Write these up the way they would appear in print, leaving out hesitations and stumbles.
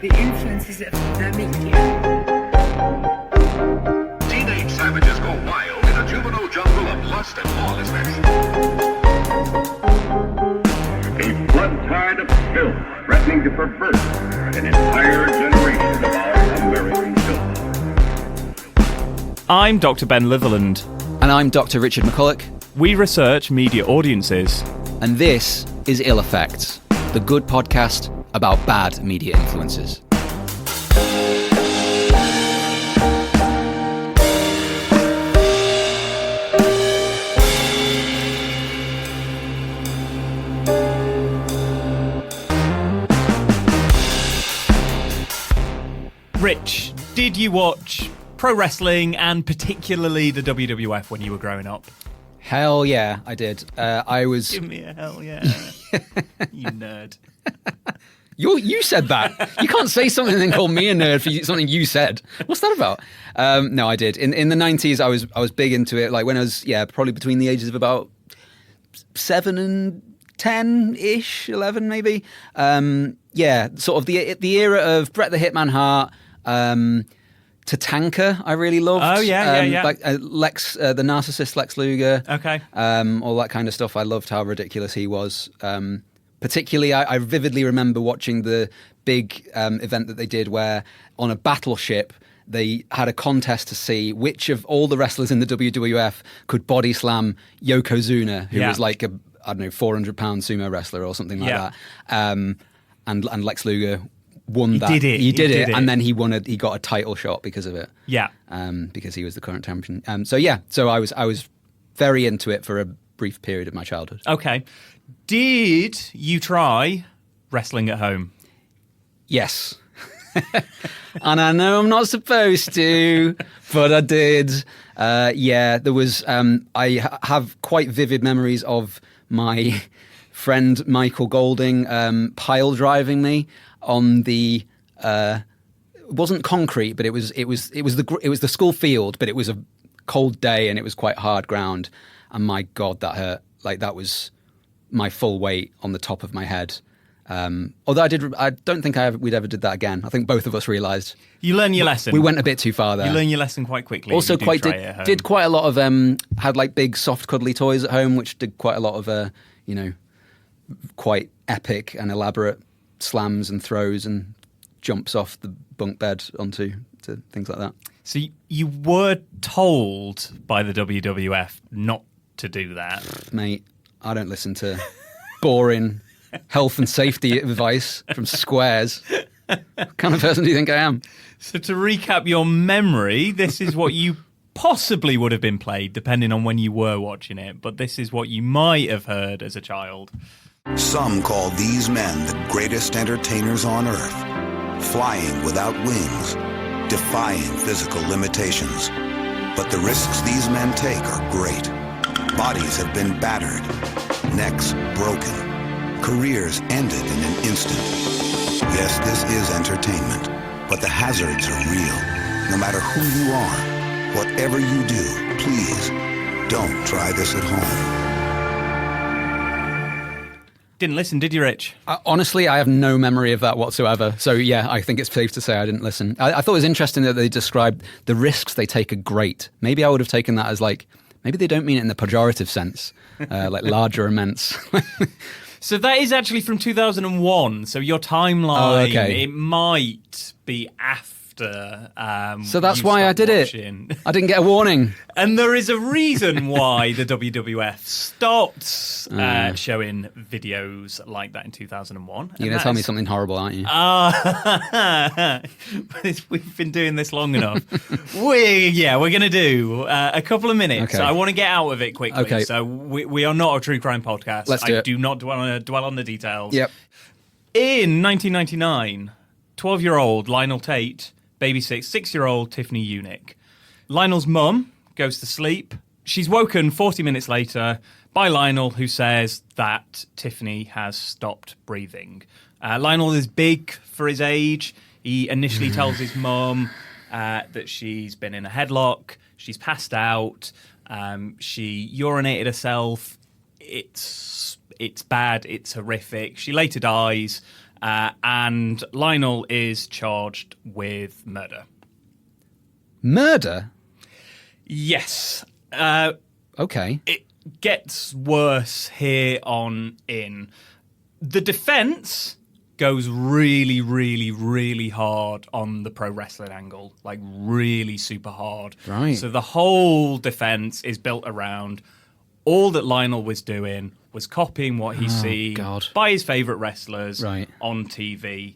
the influences of the media. Teenage savages go wild in a juvenile jungle of lust and lawlessness. A flood tide of filth threatening to pervert an entire generation of our American children. I'm Dr. Ben Litherland. And I'm Dr. Richard McCulloch. We research media audiences. And this is Ill Effects, the good podcast about bad media influences. Rich, did you watch pro wrestling and particularly the WWF when you were growing up? Hell yeah, I did. I was... Give me a hell yeah. You nerd. You said that. You can't say something and then call me a nerd for something you said. What's that about? No, I did. In the 90s, I was big into it. Like when I was, probably between the ages of about 7 and 10-ish, 11 maybe. Sort of the era of Bret the Hitman Hart, Tatanka, I really loved. Oh, yeah. Like Lex, the narcissist Lex Luger. Okay. All that kind of stuff. I loved how ridiculous he was. Particularly, I vividly remember watching the big event that they did where on a battleship, they had a contest to see which of all the wrestlers in the WWF could body slam Yokozuna, who was like a, 400-pound sumo wrestler or something like that. And Lex Luger won that. He did it, and then he got a title shot because of it. Yeah. Because he was the current champion. So I was very into it for a brief period of my childhood. Okay. Did you try wrestling at home? Yes. And I know I'm not supposed to, but I did. There was... I have quite vivid memories of my friend Michael Golding pile driving me on the... it wasn't concrete, but it was the school field, but it was a cold day and it was quite hard ground. And my God, that hurt. Like that was my full weight on the top of my head. Although I don't think we'd ever did that again. I think both of us realised you learn your lesson. We went a bit too far there. You learn your lesson quite quickly. Also, did quite a lot of had like big soft cuddly toys at home, which did quite a lot of quite epic and elaborate slams and throws and jumps off the bunk bed onto things like that. So you were told by the WWF not to do that, mate. I don't listen to boring health and safety advice from squares. What kind of person do you think I am? So to recap your memory, this is what you possibly would have been played, depending on when you were watching it, but this is what you might have heard as a child. Some call these men the greatest entertainers on earth, flying without wings, defying physical limitations. But the risks these men take are great. Bodies have been battered, necks broken, careers ended in an instant. Yes, this is entertainment, but the hazards are real. No matter who you are, whatever you do, please don't try this at home. Didn't listen, did you, Rich? Honestly, I have no memory of that whatsoever. So, yeah, I think it's safe to say I didn't listen. I thought it was interesting that they described the risks they take are great. Maybe I would have taken that as like, maybe they don't mean it in the pejorative sense, like large or immense. So that is actually from 2001. So your timeline, it might be after. So that's why I did watching. It. I didn't get a warning. And there is a reason why the WWF stopped showing videos like that in 2001. You're going to tell me something horrible, aren't you? We've been doing this long enough. We're going to do a couple of minutes. Okay. So I want to get out of it quickly. Okay. So we are not a true crime podcast. Let's do it. I do not dwell on the details. Yep. In 1999, 12-year-old Lionel Tate babysits 6-year-old Tiffany Unick. Lionel's mum goes to sleep. She's woken 40 minutes later by Lionel, who says that Tiffany has stopped breathing. Lionel is big for his age. He initially tells his mum that she's been in a headlock, she's passed out, she urinated herself. It's bad, it's horrific. She later dies. and Lionel is charged with murder. Murder? Yes. Okay. It gets worse here on in. The defense goes really, really, really hard on the pro wrestling angle, like really super hard. Right. So the whole defense is built around all that Lionel was doing was copying what he's seen by his favourite wrestlers on TV.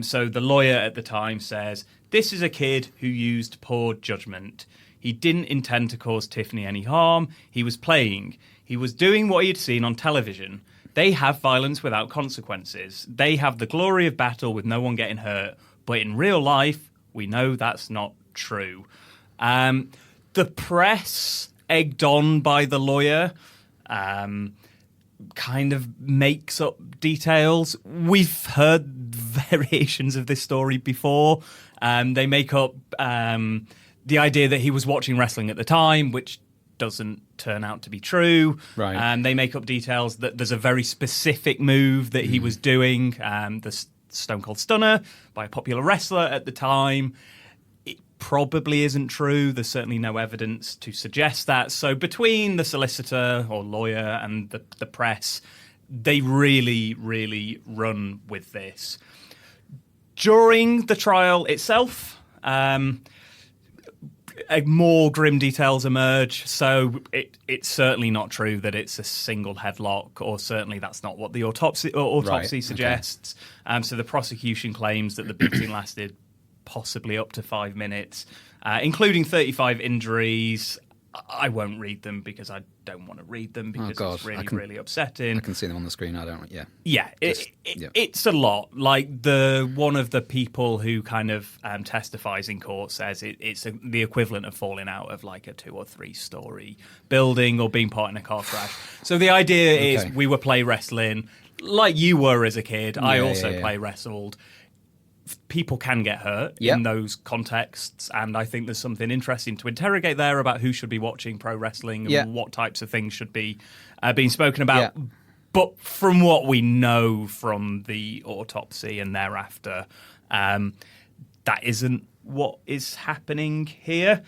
So the lawyer at the time says, this is a kid who used poor judgment. He didn't intend to cause Tiffany any harm. He was playing. He was doing what he'd seen on television. They have violence without consequences. They have the glory of battle with no one getting hurt. But in real life, we know that's not true. The press, egged on by the lawyer, kind of makes up details. We've heard variations of this story before. They make up the idea that he was watching wrestling at the time, which doesn't turn out to be true. Right. And they make up details that there's a very specific move that he was doing, the Stone Cold Stunner, by a popular wrestler at the time. It probably isn't true. There's certainly no evidence to suggest that. So between the solicitor or lawyer and the press, they really, really run with this. During the trial itself, more grim details emerge. So it's certainly not true that it's a single headlock, or certainly that's not what the autopsy suggests. Okay. So the prosecution claims that the beating lasted possibly up to 5 minutes, including 35 injuries. I won't read them because I don't want to read them because it's really, really upsetting. I can see them on the screen. I don't. Yeah. Yeah, it's a lot. Like one of the people who kind of testifies in court says it's the equivalent of falling out of like a 2 or 3 story building or being part in a car crash. So the idea is we were play wrestling like you were as a kid. I also play wrestled. People can get hurt in those contexts, and I think there's something interesting to interrogate there about who should be watching pro wrestling and what types of things should be being spoken about. Yeah. But from what we know from the autopsy and thereafter, that isn't what is happening here.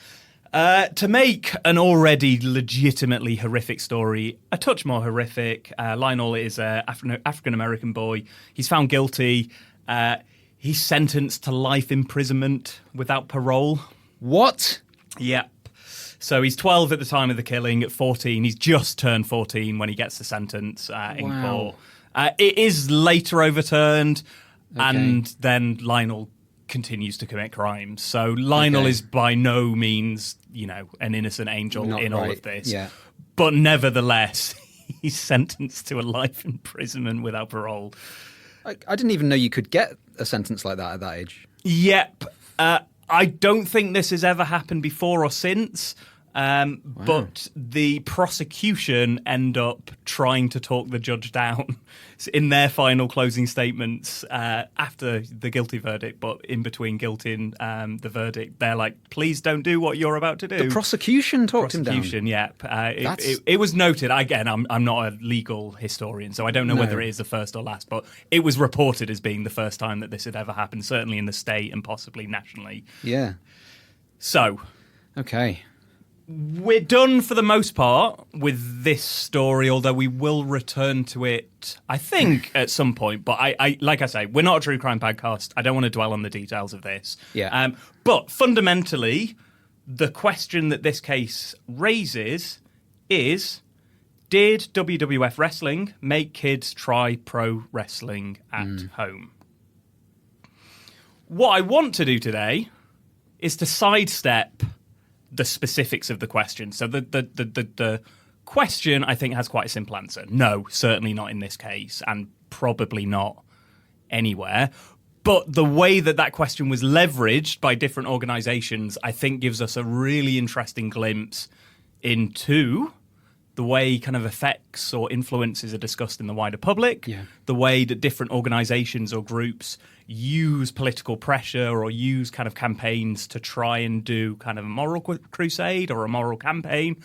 To make an already legitimately horrific story a touch more horrific, Lionel is an African-American boy. He's found guilty. He's sentenced to life imprisonment without parole. What? Yep. So he's 12 at the time of the killing. At 14, he's just turned 14 when he gets the sentence in court. It is later overturned, and then Lionel continues to commit crimes. So Lionel is by no means, an innocent angel in all of this. Yeah. But nevertheless, he's sentenced to a life imprisonment without parole. I didn't even know you could get a sentence like that at that age. Yep. I don't think this has ever happened before or since. But the prosecution end up trying to talk the judge down in their final closing statements after the guilty verdict, but in between guilty and the verdict, they're like, please don't do what you're about to do. The prosecution talked him down? Prosecution, yep. It was noted. Again, I'm not a legal historian, so I don't know whether it is the first or last, but it was reported as being the first time that this had ever happened, certainly in the state and possibly nationally. Yeah. So. Okay. We're done for the most part with this story, although we will return to it, I think, at some point. But I like I say, we're not a true crime podcast. I don't want to dwell on the details of this. Yeah. But fundamentally, the question that this case raises is, did WWF Wrestling make kids try pro wrestling at home? What I want to do today is to sidestep the specifics of the question. So the question, I think, has quite a simple answer. No, certainly not in this case, and probably not anywhere. But the way that question was leveraged by different organizations, I think, gives us a really interesting glimpse into the way kind of effects or influences are discussed in the wider public, the way that different organizations or groups use political pressure or use kind of campaigns to try and do kind of a moral crusade or a moral campaign.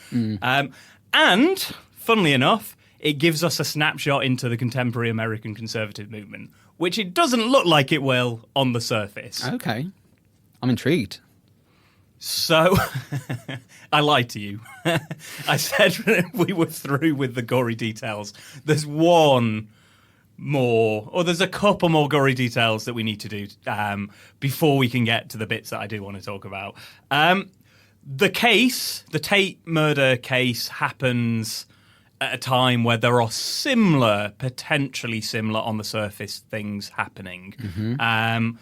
And, funnily enough, it gives us a snapshot into the contemporary American conservative movement, which it doesn't look like it will on the surface. Okay. I'm intrigued. So, I lied to you. I said we were through with the gory details. There's one more, or there's a couple more gory details that we need to do before we can get to the bits that I do want to talk about. The Tate murder case, happens at a time where there are potentially similar on the surface things happening. Mm-hmm.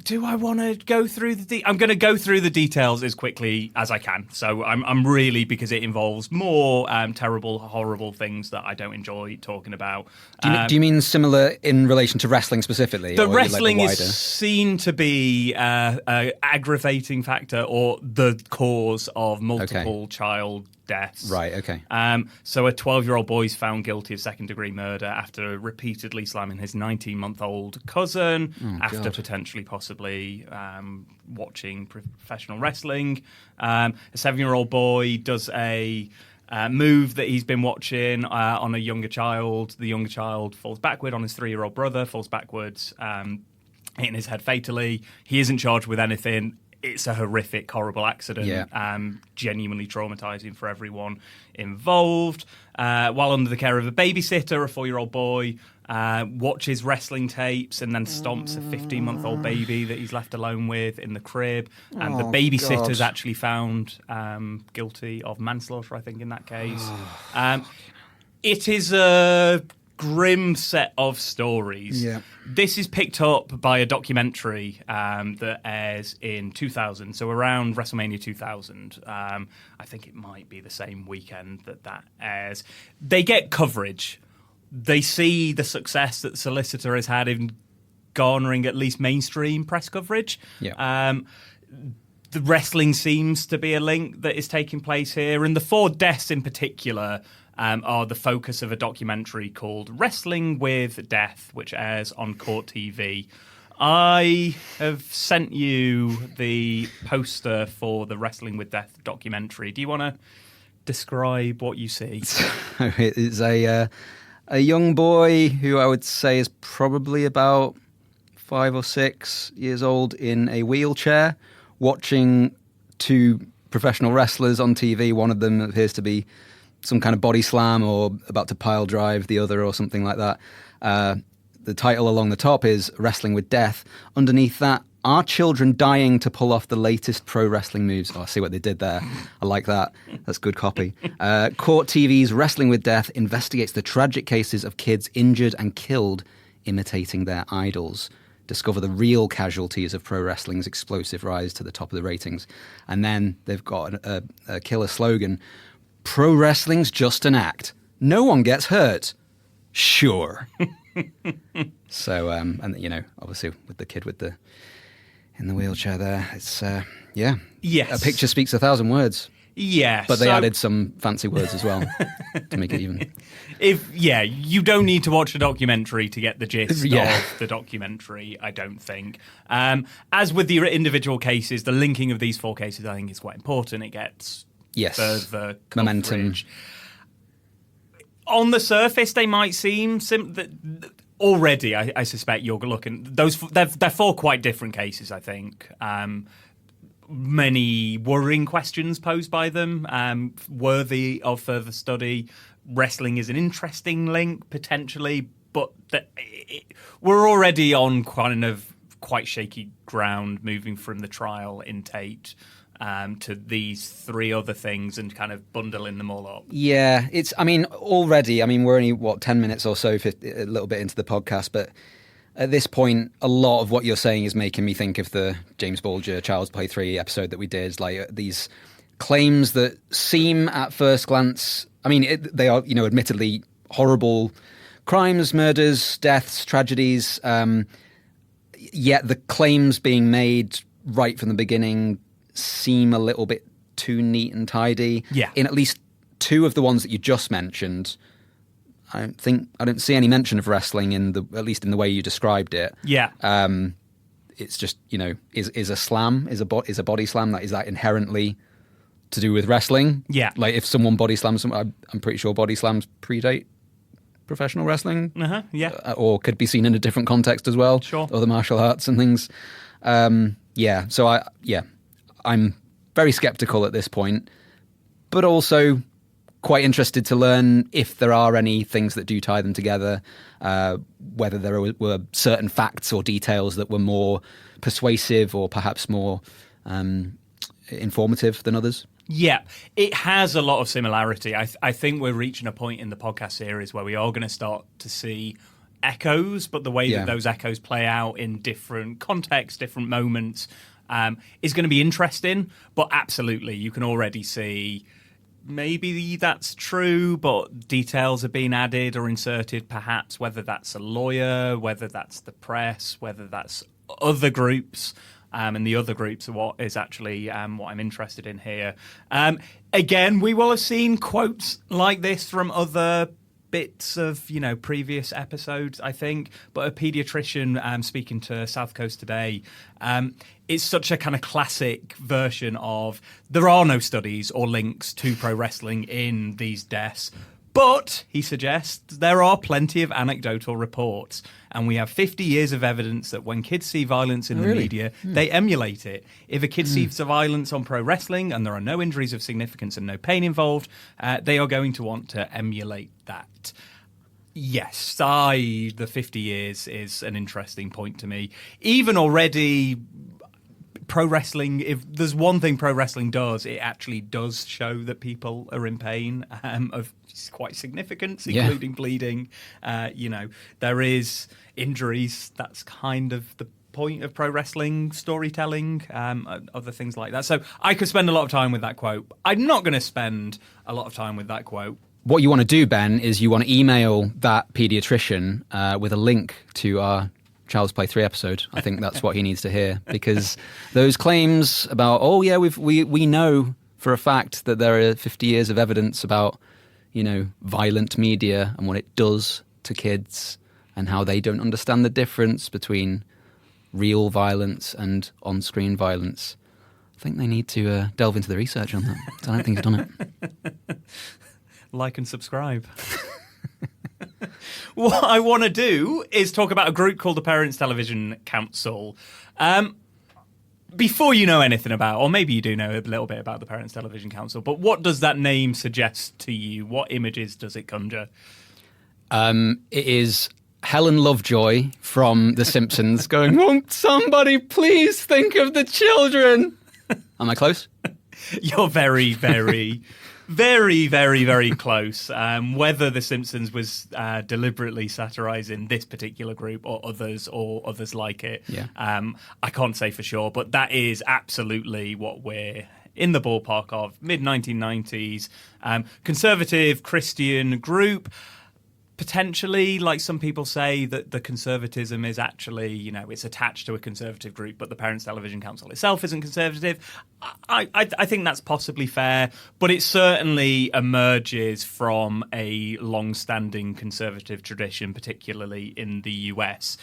Do I want to go through I'm going to go through the details as quickly as I can. So I'm really, because it involves more terrible, horrible things that I don't enjoy talking about. Do you mean similar in relation to wrestling specifically? The wrestling is seen to be an aggravating factor or the cause of multiple child deaths. Right, okay. So a 12-year-old boy is found guilty of second-degree murder after repeatedly slamming his 19-month-old cousin, after potentially, possibly watching professional wrestling. A 7-year-old boy does a move that he's been watching on a younger child. The younger child falls backward on his 3-year-old brother, falls backwards, hitting his head fatally. He isn't charged with anything. It's a horrific, horrible accident, genuinely traumatizing for everyone involved. While under the care of a babysitter, a 4-year-old boy watches wrestling tapes and then stomps a 15-month-old baby that he's left alone with in the crib. And the babysitter's actually found guilty of manslaughter, I think, in that case. It is a grim set of stories. Yeah. This is picked up by a documentary that airs in 2000, so around WrestleMania 2000. I think it might be the same weekend that airs. They get coverage. They see the success that Solicitor has had in garnering at least mainstream press coverage. Yeah. The wrestling seems to be a link that is taking place here, and the 4 deaths in particular are the focus of a documentary called Wrestling with Death, which airs on Court TV. I have sent you the poster for the Wrestling with Death documentary. Do you want to describe what you see? It is a young boy who I would say is probably about 5 or 6 years old in a wheelchair, watching 2 professional wrestlers on TV. One of them appears to be some kind of body slam or about to pile drive the other or something like that. The title along the top is Wrestling with Death. Underneath that, are children dying to pull off the latest pro wrestling moves? Oh, I see what they did there. I like that. That's good copy. Court TV's Wrestling with Death investigates the tragic cases of kids injured and killed imitating their idols. Discover the real casualties of pro wrestling's explosive rise to the top of the ratings. And then they've got a killer slogan: pro wrestling's just an act. No one gets hurt. Sure. So, and you know, obviously with the kid in the wheelchair there, it's yes, a picture speaks 1,000 words. Yeah, but they added some fancy words as well to make it even. You don't need to watch the documentary to get the gist of the documentary, I don't think. As with the individual cases, the linking of these 4 cases, I think, is quite important. It gets further momentum. On the surface, they might seem already. I suspect you're looking those. They're 4 quite different cases, I think. Many worrying questions posed by them, worthy of further study. Wrestling is an interesting link, potentially, but we're already on quite shaky ground, moving from the trial in Tate to these 3 other things and kind of bundling them all up. Yeah, already, we're only, 10 minutes or so, a little bit into the podcast, but at this point, a lot of what you're saying is making me think of the James Bulger Child's Play 3 episode that we did, like these claims that seem at first glance, they are, admittedly horrible crimes, murders, deaths, tragedies, yet the claims being made right from the beginning seem a little bit too neat and tidy. Yeah. In at least 2 of the ones that you just mentioned, I don't see any mention of wrestling at least in the way you described it. Yeah. It's just, is a slam, is a body slam, is that inherently to do with wrestling. Yeah. Like if someone body slams someone, I'm pretty sure body slams predate professional wrestling. Yeah. Or could be seen in a different context as well. Sure. Other martial arts and things. So I'm very skeptical at this point, but also quite interested to learn if there are any things that do tie them together, whether there were certain facts or details that were more persuasive or perhaps more informative than others. Yeah, it has a lot of similarity. I think we're reaching a point in the podcast series where we are going to start to see echoes, but the way that those echoes play out in different contexts, different moments, is going to be interesting. But absolutely, you can already see maybe that's true, but details are being added or inserted, perhaps, whether that's a lawyer, whether that's the press, whether that's other groups. And the other groups are what is actually what I'm interested in here. Again, we will have seen quotes like this from other bits of, previous episodes, I think. But a paediatrician speaking to South Coast Today, it's such a kind of classic version of there are no studies or links to pro wrestling in these deaths. But, he suggests, there are plenty of anecdotal reports, and we have 50 years of evidence that when kids see violence in the media, they emulate it. If a kid sees the violence on pro wrestling and there are no injuries of significance and no pain involved, they are going to want to emulate that. Yes, the 50 years is an interesting point to me. Even already, pro wrestling, if there's one thing pro wrestling does, it actually does show that people are in pain of quite significance, including bleeding. There is injuries. That's kind of the point of pro wrestling storytelling, other things like that. So I could spend a lot of time with that quote. I'm not going to spend a lot of time with that quote. What you want to do, Ben, is you want to email that paediatrician with a link to our Child's Play 3 episode. I think that's what he needs to hear, because those claims about, we know for a fact that there are 50 years of evidence about, violent media and what it does to kids and how they don't understand the difference between real violence and on-screen violence. I think they need to delve into the research on that. I don't think they've done it. Like and subscribe. What I want to do is talk about a group called the Parents Television Council. Before you know anything about, or maybe you do know a little bit about the Parents Television Council, but what does that name suggest to you? What images does it conjure? It is Helen Lovejoy from The Simpsons going, "Won't somebody please think of the children?" Am I close? You're very, very... very, very, very close. Whether The Simpsons was deliberately satirising this particular group or others like it, I can't say for sure. But that is absolutely what we're in the ballpark of. Mid-1990s, conservative Christian group. Potentially, like some people say, that the conservatism is actually, it's attached to a conservative group, but the Parents Television Council itself isn't conservative. I think that's possibly fair, but it certainly emerges from a long-standing conservative tradition, particularly in the US.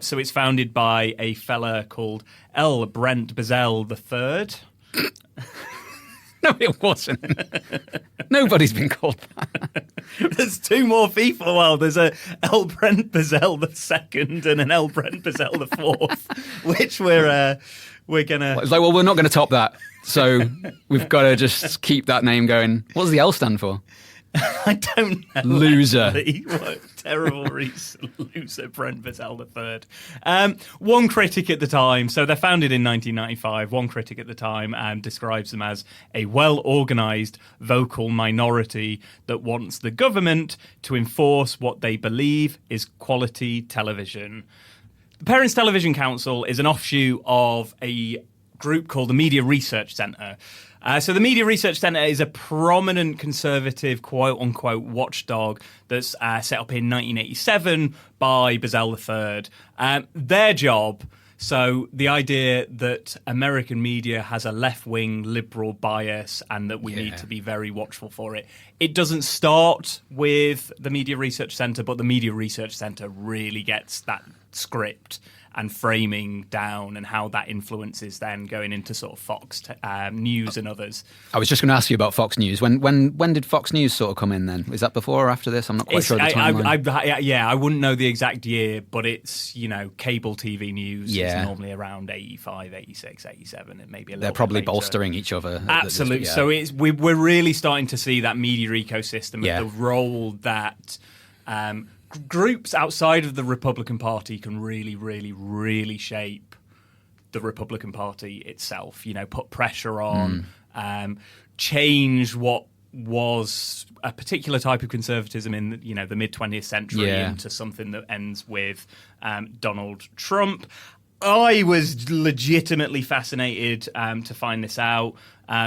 So it's founded by a fella called L. Brent Bozell III. No, it wasn't. Nobody's been called that. There's two more people. Well, there's a L. Brent Bozell II and an L. Brent Bozell IV, which we're gonna. It's like, well, we're not going to top that, so we've got to just keep that name going. What does the L stand for? I don't know. Loser. Actually. What a terrible loser, Brent Bozell III. One critic at the time, so they're founded in 1995, one critic at the time describes them as a well-organised vocal minority that wants the government to enforce what they believe is quality television. The Parents Television Council is an offshoot of a group called the Media Research Centre. So the Media Research Centre is a prominent conservative, quote-unquote, watchdog that's set up in 1987 by Bozell III. Their job, so the idea that American media has a left-wing liberal bias and that we need to be very watchful for it. It doesn't start with the Media Research Centre, but the Media Research Centre really gets that script and framing down, and how that influences then going into sort of Fox News and others. I was just going to ask you about Fox News. When did Fox News sort of come in then? Is that before or after this? I'm not quite sure the timeline. I wouldn't know the exact year, but it's, cable TV news is normally around 85, 86, 87, and maybe a little They're probably bit later. Bolstering each other. Absolutely. So we're really starting to see that media ecosystem, and the role that groups outside of the Republican Party can really, really, really shape the Republican Party itself. Put pressure on, change what was a particular type of conservatism in the mid 20th century into something that ends with Donald Trump. I was legitimately fascinated to find this out.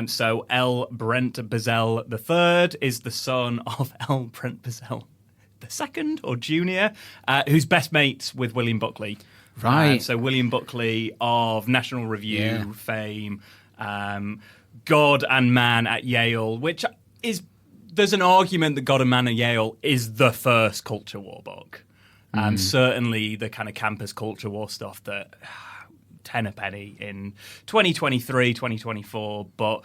So L. Brent Bozell III is the son of L. Brent Bozell II or Jr., who's best mates with William Buckley. Right. So William Buckley of National Review fame, God and Man at Yale, which is, there's an argument that God and Man at Yale is the first culture war book. Certainly the kind of campus culture war stuff that 10 a penny in 2023, 2024, but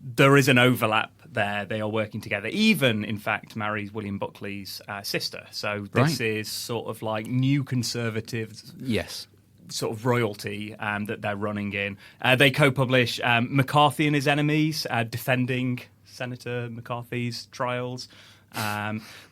there is an overlap there. They are working together. Even, in fact, marries William Buckley's sister. So this is sort of like new conservatives. Yes. Sort of royalty that they're running in. They co-publish McCarthy and His Enemies, defending Senator McCarthy's trials.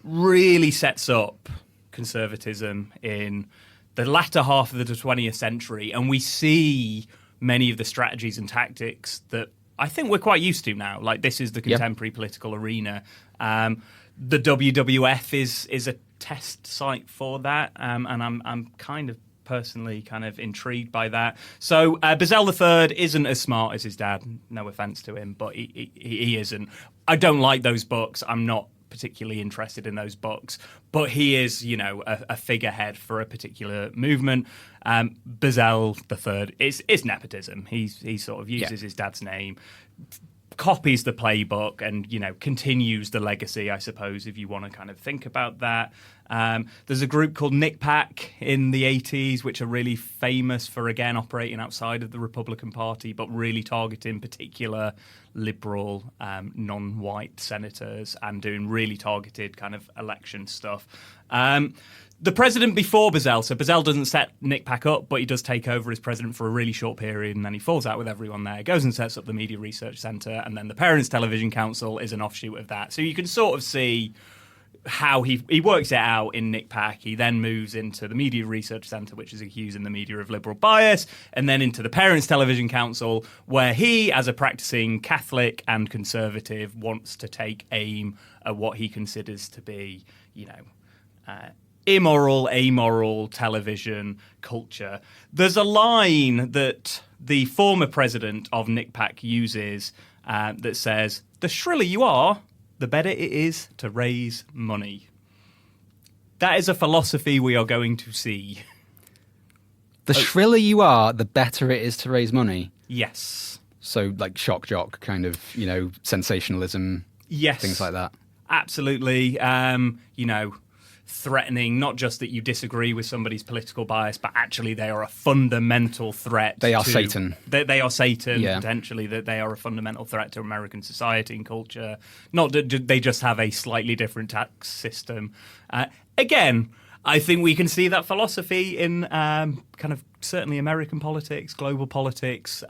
Really sets up conservatism in the latter half of the 20th century, and we see many of the strategies and tactics that I think we're quite used to now. Like, this is the contemporary political arena. The WWF is a test site for that, and I'm kind of personally kind of intrigued by that. So Bozell III isn't as smart as his dad. No offense to him, but he isn't. I don't like those books. I'm not particularly interested in those books, but he is, a figurehead for a particular movement. Bozell III is nepotism. He sort of uses his dad's name, copies the playbook, and continues the legacy, I suppose, if you want to kind of think about that. There's a group called Nick Pack in the 80s, which are really famous for, again, operating outside of the Republican Party, but really targeting particular liberal, non-white senators and doing really targeted kind of election stuff. The president before Bozell, so Bozell doesn't set Nick Pack up, but he does take over as president for a really short period, and then he falls out with everyone there, goes and sets up the Media Research Centre, and then the Parents Television Council is an offshoot of that. So you can sort of see how he works it out in Nick Pack. He then moves into the Media Research Centre, which is accusing the media of liberal bias, and then into the Parents Television Council, where he, as a practicing Catholic and conservative, wants to take aim at what he considers to be, immoral, amoral television culture. There's a line that the former president of Nick Pack uses that says, "The shriller you are, the better it is to raise money." That is a philosophy we are going to see. The shriller you are, the better it is to raise money. Yes. So, like shock jock kind of, sensationalism. Yes. Things like that. Absolutely. Threatening not just that you disagree with somebody's political bias, but actually they are a fundamental threat. They are Satan. They are Satan, potentially, that they are a fundamental threat to American society and culture. Not that they just have a slightly different tax system. Again, I think we can see that philosophy in kind of certainly American politics, global politics.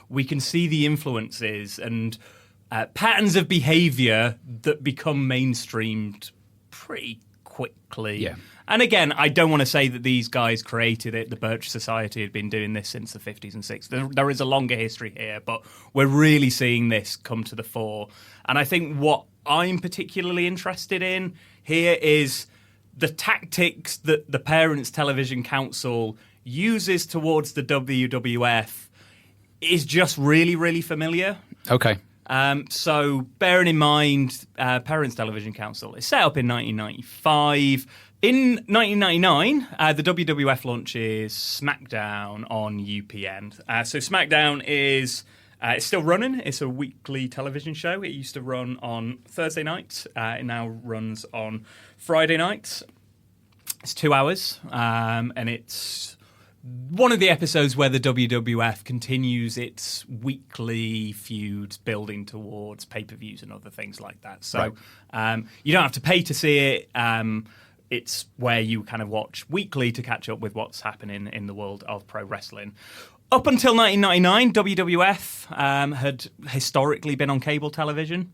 We can see the influences and patterns of behavior that become mainstreamed pretty quickly. Yeah. And again, I don't want to say that these guys created it. The Birch Society had been doing this since the 50s and 60s. There is a longer history here, but we're really seeing this come to the fore. And I think what I'm particularly interested in here is the tactics that the Parents Television Council uses towards the WWF is just really, really familiar. Okay. So bearing in mind, Parents Television Council is set up in 1995. In 1999, the WWF launches SmackDown on UPN. So SmackDown is it's still running. It's a weekly television show. It used to run on Thursday nights. It now runs on Friday nights. It's 2 hours, and it's one of the episodes where the WWF continues its weekly feud building towards pay-per-views and other things like that. So you don't have to pay to see it. It's where you kind of watch weekly to catch up with what's happening in the world of pro wrestling. Up until 1999, WWF had historically been on cable television.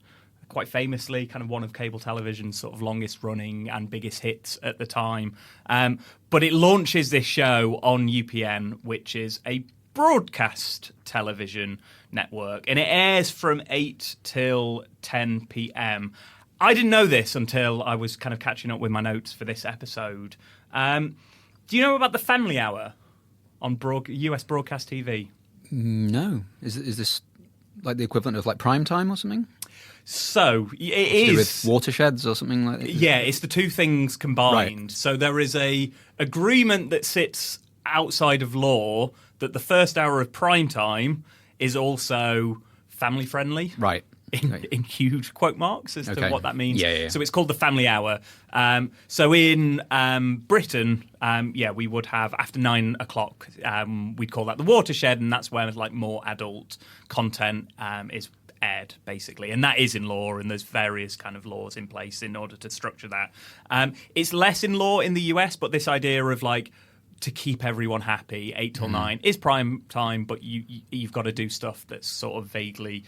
Quite famously, kind of one of cable television's sort of longest running and biggest hits at the time. But it launches this show on UPN, which is a broadcast television network, and it airs from 8 till 10 p.m. I didn't know this until I was kind of catching up with my notes for this episode. Do you know about the Family Hour on US broadcast TV? No. Is this like the equivalent of like prime time or something? So it is. is with watersheds or something like that? Yeah, it's the two things combined. Right. So there is a agreement that sits outside of law that the first hour of prime time is also family friendly. Right. In huge quote marks as to what that means. Yeah. So it's called the Family Hour. So in Britain, we would have after 9 o'clock, we'd call that the watershed, and that's where like more adult content is aired, basically. And that is in law, and there's various kind of laws in place in order to structure that. It's less in law in the US, but this idea of like, to keep everyone happy, 8 till 9 is prime time, but you've got to do stuff that's sort of vaguely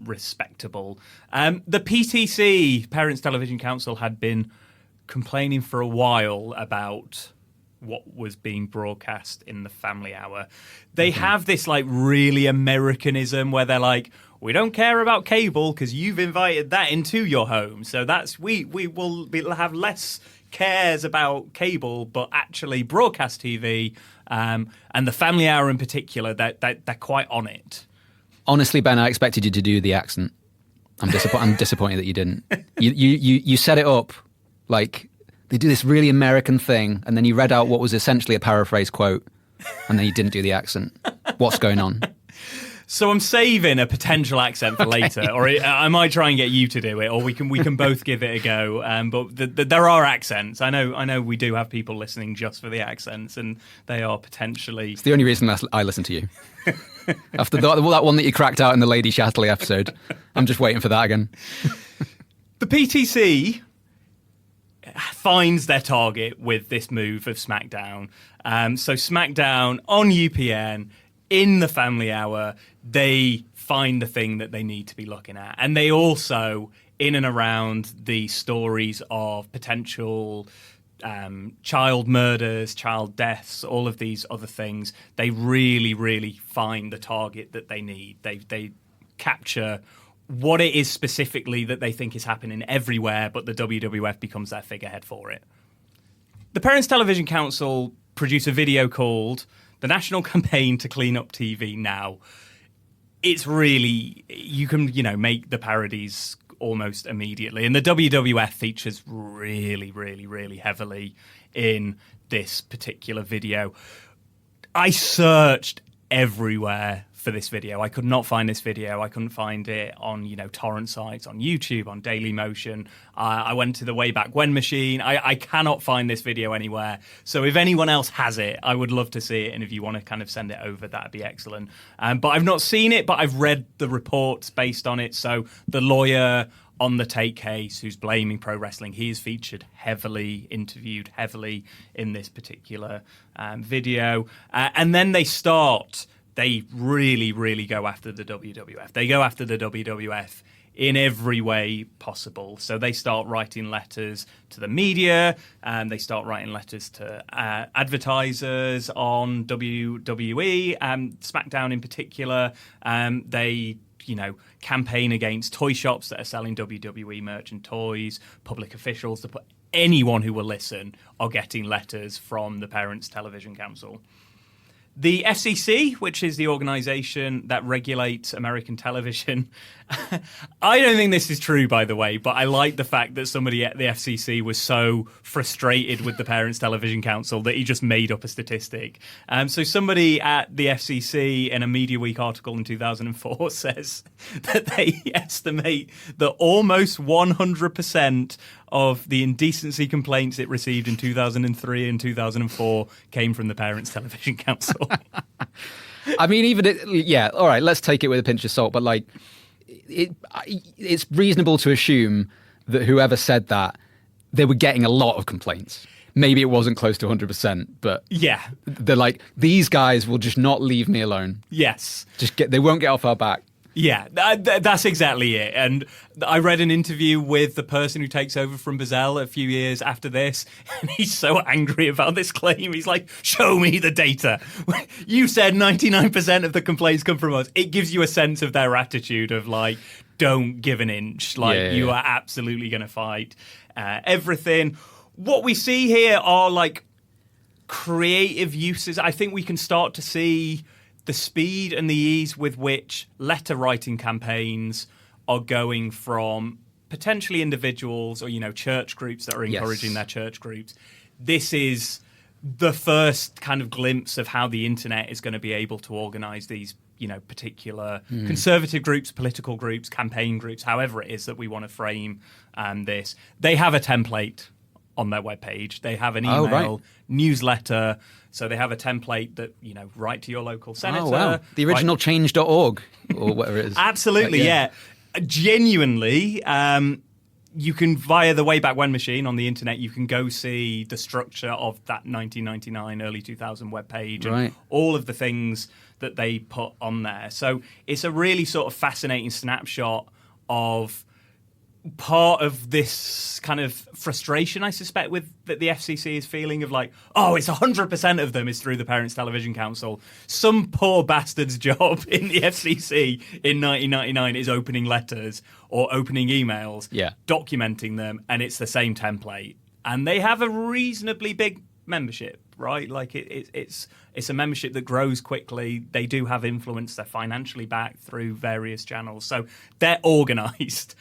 respectable. The PTC, Parents Television Council, had been complaining for a while about what was being broadcast in the Family Hour. They have this like really Americanism where they're like, we don't care about cable because you've invited that into your home. So that's we'll have less cares about cable, but actually broadcast TV and the Family Hour in particular, they're quite on it. Honestly, Ben, I expected you to do the accent. I'm disappointed that you didn't. You set it up like they do this really American thing, and then you read out what was essentially a paraphrase quote, and then you didn't do the accent. What's going on? So I'm saving a potential accent for later, or I might try and get you to do it, or we can both give it a go. But there are accents. I know we do have people listening just for the accents, and they are potentially. It's the only reason I listen to you. After that one that you cracked out in the Lady Shatterley episode, I'm just waiting for that again. The PTC finds their target with this move of SmackDown. So SmackDown on UPN. In the Family Hour, they find the thing that they need to be looking at. And they also, in and around the stories of potential child murders, child deaths, all of these other things, they really, really find the target that they need. They capture what it is specifically that they think is happening everywhere, but the WWF becomes their figurehead for it. The Parents Television Council produce a video called The National Campaign to Clean Up TV Now. It's really, you can, make the parodies almost immediately. And the WWF features really, really, really heavily in this particular video. I searched everywhere for this video. I could not find this video. I couldn't find it on, torrent sites, on YouTube, on Dailymotion. I went to the Wayback When machine. I cannot find this video anywhere. So if anyone else has it, I would love to see it. And if you want to kind of send it over, that'd be excellent. But I've not seen it, but I've read the reports based on it. So the lawyer on the Take case who's blaming pro wrestling, he is featured heavily, interviewed heavily in this particular video. And then they really, really go after the WWF. They go after the WWF in every way possible. So they start writing letters to the media, and they start writing letters to advertisers on WWE, SmackDown in particular. They campaign against toy shops that are selling WWE merch and toys, public officials, anyone who will listen are getting letters from the Parents Television Council. The FCC, which is the organization that regulates American television, I don't think this is true, by the way, but I like the fact that somebody at the FCC was so frustrated with the Parents Television Council that he just made up a statistic. So somebody at the FCC in a Media Week article in 2004 says that they estimate that almost 100% of the indecency complaints it received in 2003 and 2004 came from the Parents Television Council. I mean, all right, let's take it with a pinch of salt, but like, it's reasonable to assume that whoever said that, they were getting a lot of complaints. Maybe it wasn't close to 100%, but yeah, they're like, these guys will just not leave me alone. Yes. They won't get off our back. Yeah, that's exactly it. And I read an interview with the person who takes over from Bozell a few years after this, and he's so angry about this claim. He's like, show me the data. You said 99% of the complaints come from us. It gives you a sense of their attitude of like, don't give an inch. Like, you are absolutely going to fight everything. What we see here are like creative uses. I think we can start to see the speed and the ease with which letter writing campaigns are going from potentially individuals or, church groups that are encouraging their church groups. This is the first kind of glimpse of how the internet is going to be able to organize these, particular conservative groups, political groups, campaign groups, however it is that we want to frame this. They have a template on their webpage. They have an email newsletter. So they have a template that, write to your local senator. Oh, wow. The original change.org or whatever it is. Absolutely, yeah. Genuinely, you can, via the Wayback When machine on the internet, you can go see the structure of that 1999, early 2000 webpage and all of the things that they put on there. So it's a really sort of fascinating snapshot of part of this kind of frustration, I suspect, with that the FCC is feeling of like, oh, it's 100% of them is through the Parents Television Council. Some poor bastard's job in the FCC in 1999 is opening letters or opening emails, documenting them, and it's the same template. And they have a reasonably big membership, right? Like it's a membership that grows quickly. They do have influence. They're financially backed through various channels. So they're organized.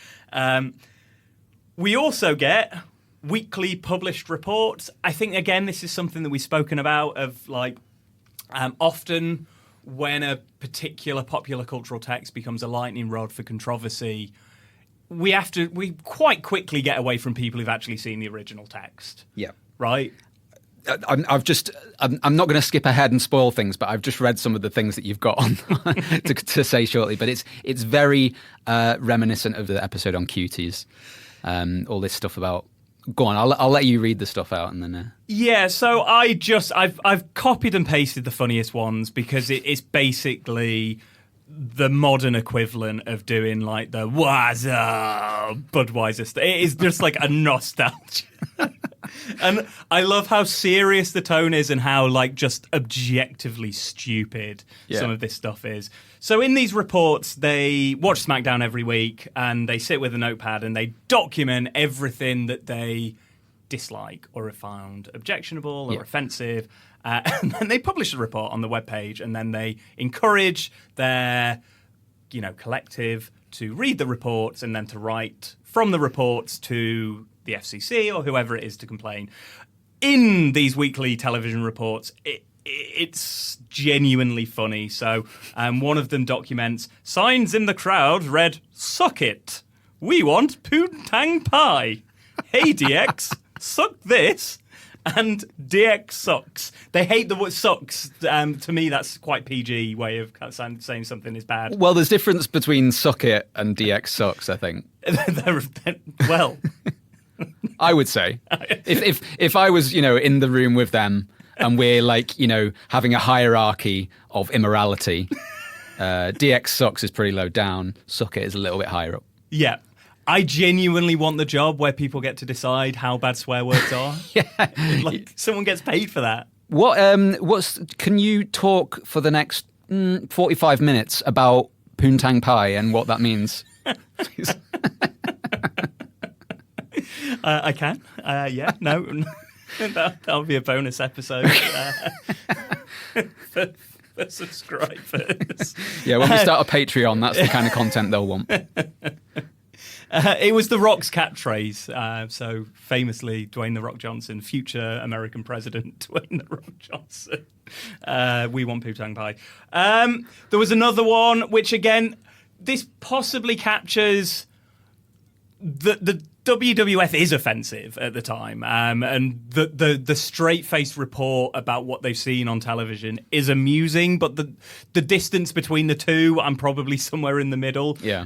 We also get weekly published reports. I think, again, this is something that we've spoken about of like often when a particular popular cultural text becomes a lightning rod for controversy, we quite quickly get away from people who've actually seen the original text. Yeah. Right? I'm not going to skip ahead and spoil things, but I've just read some of the things that you've got on to say shortly. But it's very reminiscent of the episode on cuties. All this stuff about. Go on, I'll let you read the stuff out and then. Yeah, so I've copied and pasted the funniest ones because it's basically the modern equivalent of doing like the what's up Budweiser stuff. It is just like a nostalgia. And I love how serious the tone is and how like just objectively stupid some of this stuff is. So in these reports, they watch SmackDown every week and they sit with a notepad and they document everything that they dislike or have found objectionable or offensive. And then they publish a report on the webpage and then they encourage their, collective to read the reports and then to write from the reports to the FCC or whoever it is to complain. In these weekly television reports, it's genuinely funny. So one of them documents, signs in the crowd read, "Suck it. We want poontang pie. Hey, DX, suck this." And DX sucks. They hate the word sucks. To me, that's quite PG way of saying something is bad. Well, there's difference between suck it and DX sucks, I think. Well... I would say if I was, in the room with them and we're like, having a hierarchy of immorality, DX sucks is pretty low down. Suck it is a little bit higher up. Yeah. I genuinely want the job where people get to decide how bad swear words are. Like someone gets paid for that. Can you talk for the next 45 minutes about poontang pie and what that means? I can. Yeah, no. That'll be a bonus episode for subscribers. Yeah, when we start a Patreon, that's the kind of content they'll want. It was The Rock's catchphrase. So famously, Dwayne The Rock Johnson, future American president Dwayne The Rock Johnson. We want poontang pie. There was another one, which again, this possibly captures the WWF is offensive at the time, and the straight-faced report about what they've seen on television is amusing, but the distance between the two, I'm probably somewhere in the middle. Yeah.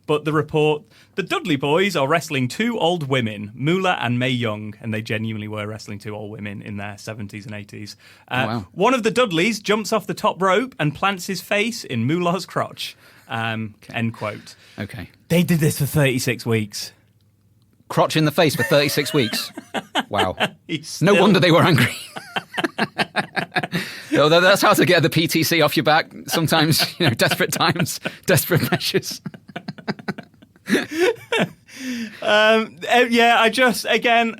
But the report, the Dudley Boys are wrestling two old women, Moolah and Mae Young, and they genuinely were wrestling two old women in their 70s and 80s. Wow. One of the Dudleys jumps off the top rope and plants his face in Moolah's crotch. End quote. Okay. They did this for 36 weeks. Crotch in the face for 36 weeks. Wow. He's No still- wonder they were angry. Although that's how to get the PTC off your back. Sometimes, desperate times, desperate measures. Again,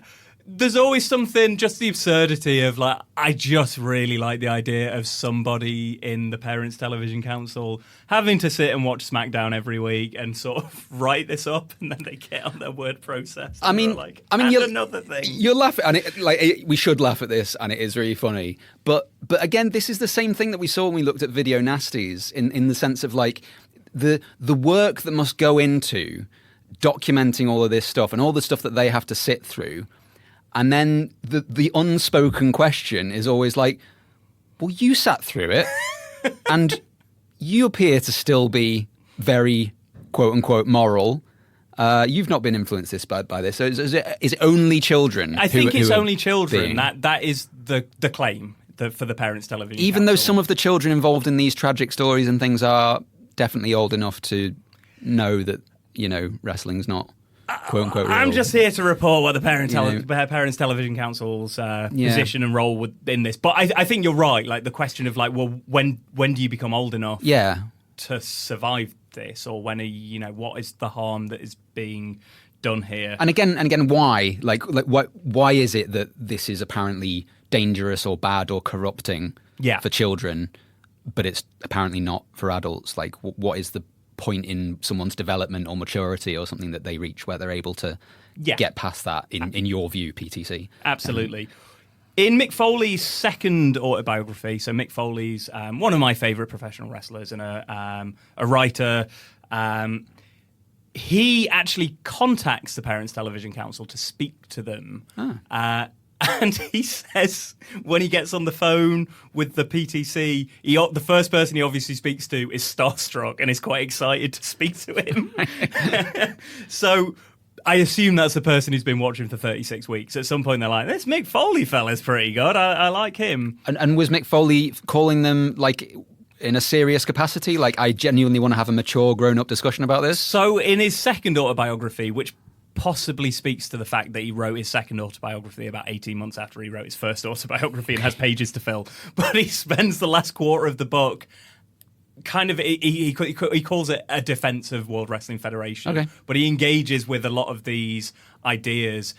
there's always something, just the absurdity of I just really like the idea of somebody in the Parents Television Council having to sit and watch SmackDown every week and sort of write this up, and then they get on their word process. I mean, another thing. You're laughing, and we should laugh at this, and it is really funny. But again, this is the same thing that we saw when we looked at Video Nasties, in the sense of the work that must go into documenting all of this stuff and all the stuff that they have to sit through. And then the unspoken question is always well, you sat through it, and you appear to still be very, quote-unquote, moral. You've not been influenced by this. So is it only children? I think it's only children. being- That is the claim for the Parents Television Even though Council. some of the children involved in these tragic stories and things are definitely old enough to know that, wrestling's not... quote unquote real. I'm just here to report what the Parents know. Television Council's position and role in this. But I think you're right. The question of when do you become old enough Yeah. to survive this, or when what is the harm that is being done here? And again, why? Why is it that this is apparently dangerous or bad or corrupting for children, but it's apparently not for adults? What is the point in someone's development or maturity or something that they reach where they're able to get past that, in your view, PTC? Absolutely. In Mick Foley's second autobiography, so Mick Foley's one of my favourite professional wrestlers and a writer, he actually contacts the Parents Television Council to speak to them. And he says when he gets on the phone with the PTC, the first person he obviously speaks to is starstruck and is quite excited to speak to him. So I assume that's the person who's been watching for 36 weeks. At some point they're like, this Mick Foley fella's pretty good. I like him. And was Mick Foley calling them in a serious capacity? I genuinely want to have a mature, grown-up discussion about this? So in his second autobiography, which possibly speaks to the fact that he wrote his second autobiography about 18 months after he wrote his first autobiography and has pages to fill. But he spends the last quarter of the book kind of, he calls it a defense of World Wrestling Federation. Okay. But he engages with a lot of these ideas.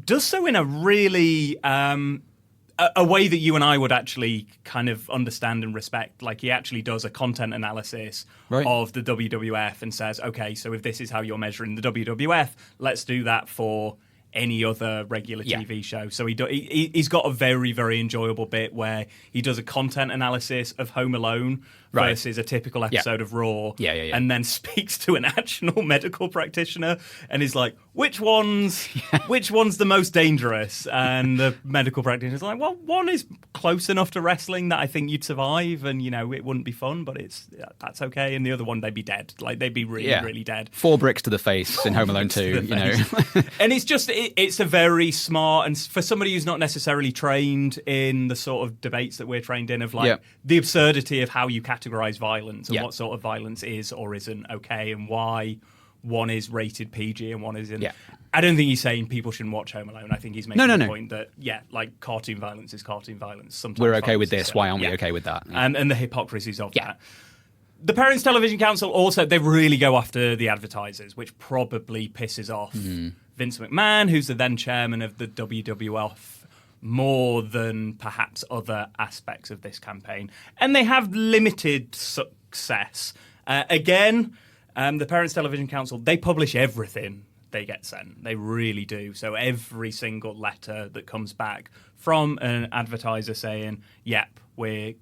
Does so in a really... a way that you and I would actually kind of understand and respect. He actually does a content analysis of the WWF and says, okay, so if this is how you're measuring the WWF, let's do that for any other regular TV show. So he's got a very, very enjoyable bit where he does a content analysis of Home Alone versus a typical episode of Raw, and then speaks to an actual medical practitioner and is like, which one's the most dangerous? And the medical practitioner's like, well, one is close enough to wrestling that I think you'd survive, and it wouldn't be fun, but that's okay. And the other one, they'd be dead. They'd be really, really dead. 4 bricks to the face in Home Alone 2, And it's just, it's a very smart, and for somebody who's not necessarily trained in the sort of debates that we're trained in, of the absurdity of how you categorize violence and what sort of violence is or isn't okay, and why one is rated PG and one isn't. I don't think he's saying people shouldn't watch Home Alone. I think he's making the point that, cartoon violence is cartoon violence. Sometimes we're okay with this. Why aren't we okay with that? And the hypocrisies of that. The Parents Television Council also, they really go after the advertisers, which probably pisses off Vince McMahon, who's the then chairman of the WWF, more than perhaps other aspects of this campaign. And they have limited success. Again, the Parents Television Council, they publish everything they get sent. They really do. So every single letter that comes back from an advertiser saying, yep, we're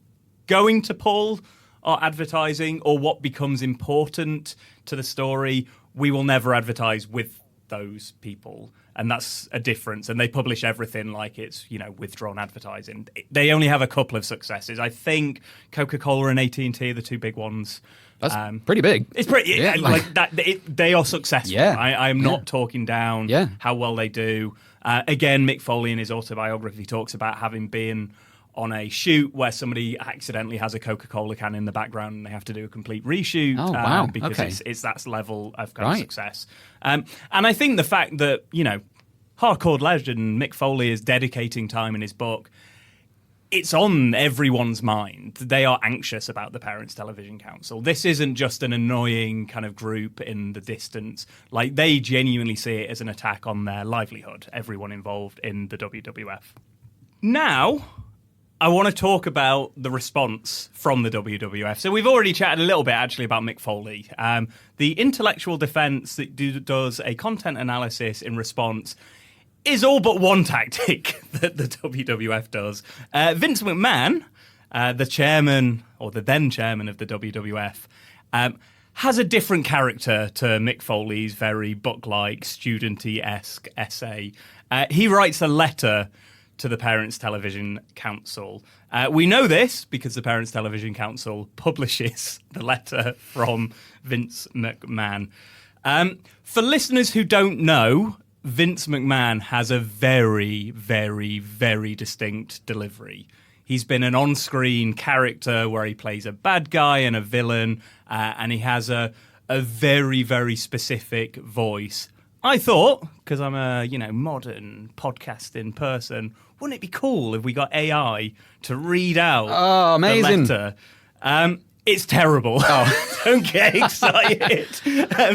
going to pull are advertising or what becomes important to the story, we will never advertise with those people. And that's a difference. And they publish everything like it's, withdrawn advertising. They only have a couple of successes. I think Coca-Cola and AT&T are the two big ones. That's pretty big. It's pretty like that. They are successful. Yeah. I am not talking down how well they do. Again, Mick Foley in his autobiography talks about having been on a shoot where somebody accidentally has a Coca-Cola can in the background and they have to do a complete reshoot. Oh, wow. Because it's that level of kind of success. And I think the fact that, hardcore legend Mick Foley is dedicating time in his book, it's on everyone's mind. They are anxious about the Parents Television Council. This isn't just an annoying kind of group in the distance. Like, they genuinely see it as an attack on their livelihood, everyone involved in the WWF. Now, I want to talk about the response from the WWF. So we've already chatted a little bit, actually, about Mick Foley. The intellectual defense that does a content analysis in response is all but one tactic that the WWF does. Vince McMahon, the chairman, or the then chairman of the WWF, has a different character to Mick Foley's very book-like, student-y-esque essay. He writes a letter to the Parents Television Council. We know this because the Parents Television Council publishes the letter from Vince McMahon. For listeners who don't know, Vince McMahon has a very, very, very distinct delivery. He's been an on-screen character where he plays a bad guy and a villain, and he has a very, very specific voice. I thought, because I'm a modern podcasting person, wouldn't it be cool if we got AI to read out amazing. the letter? It's terrible. Oh. Don't get excited.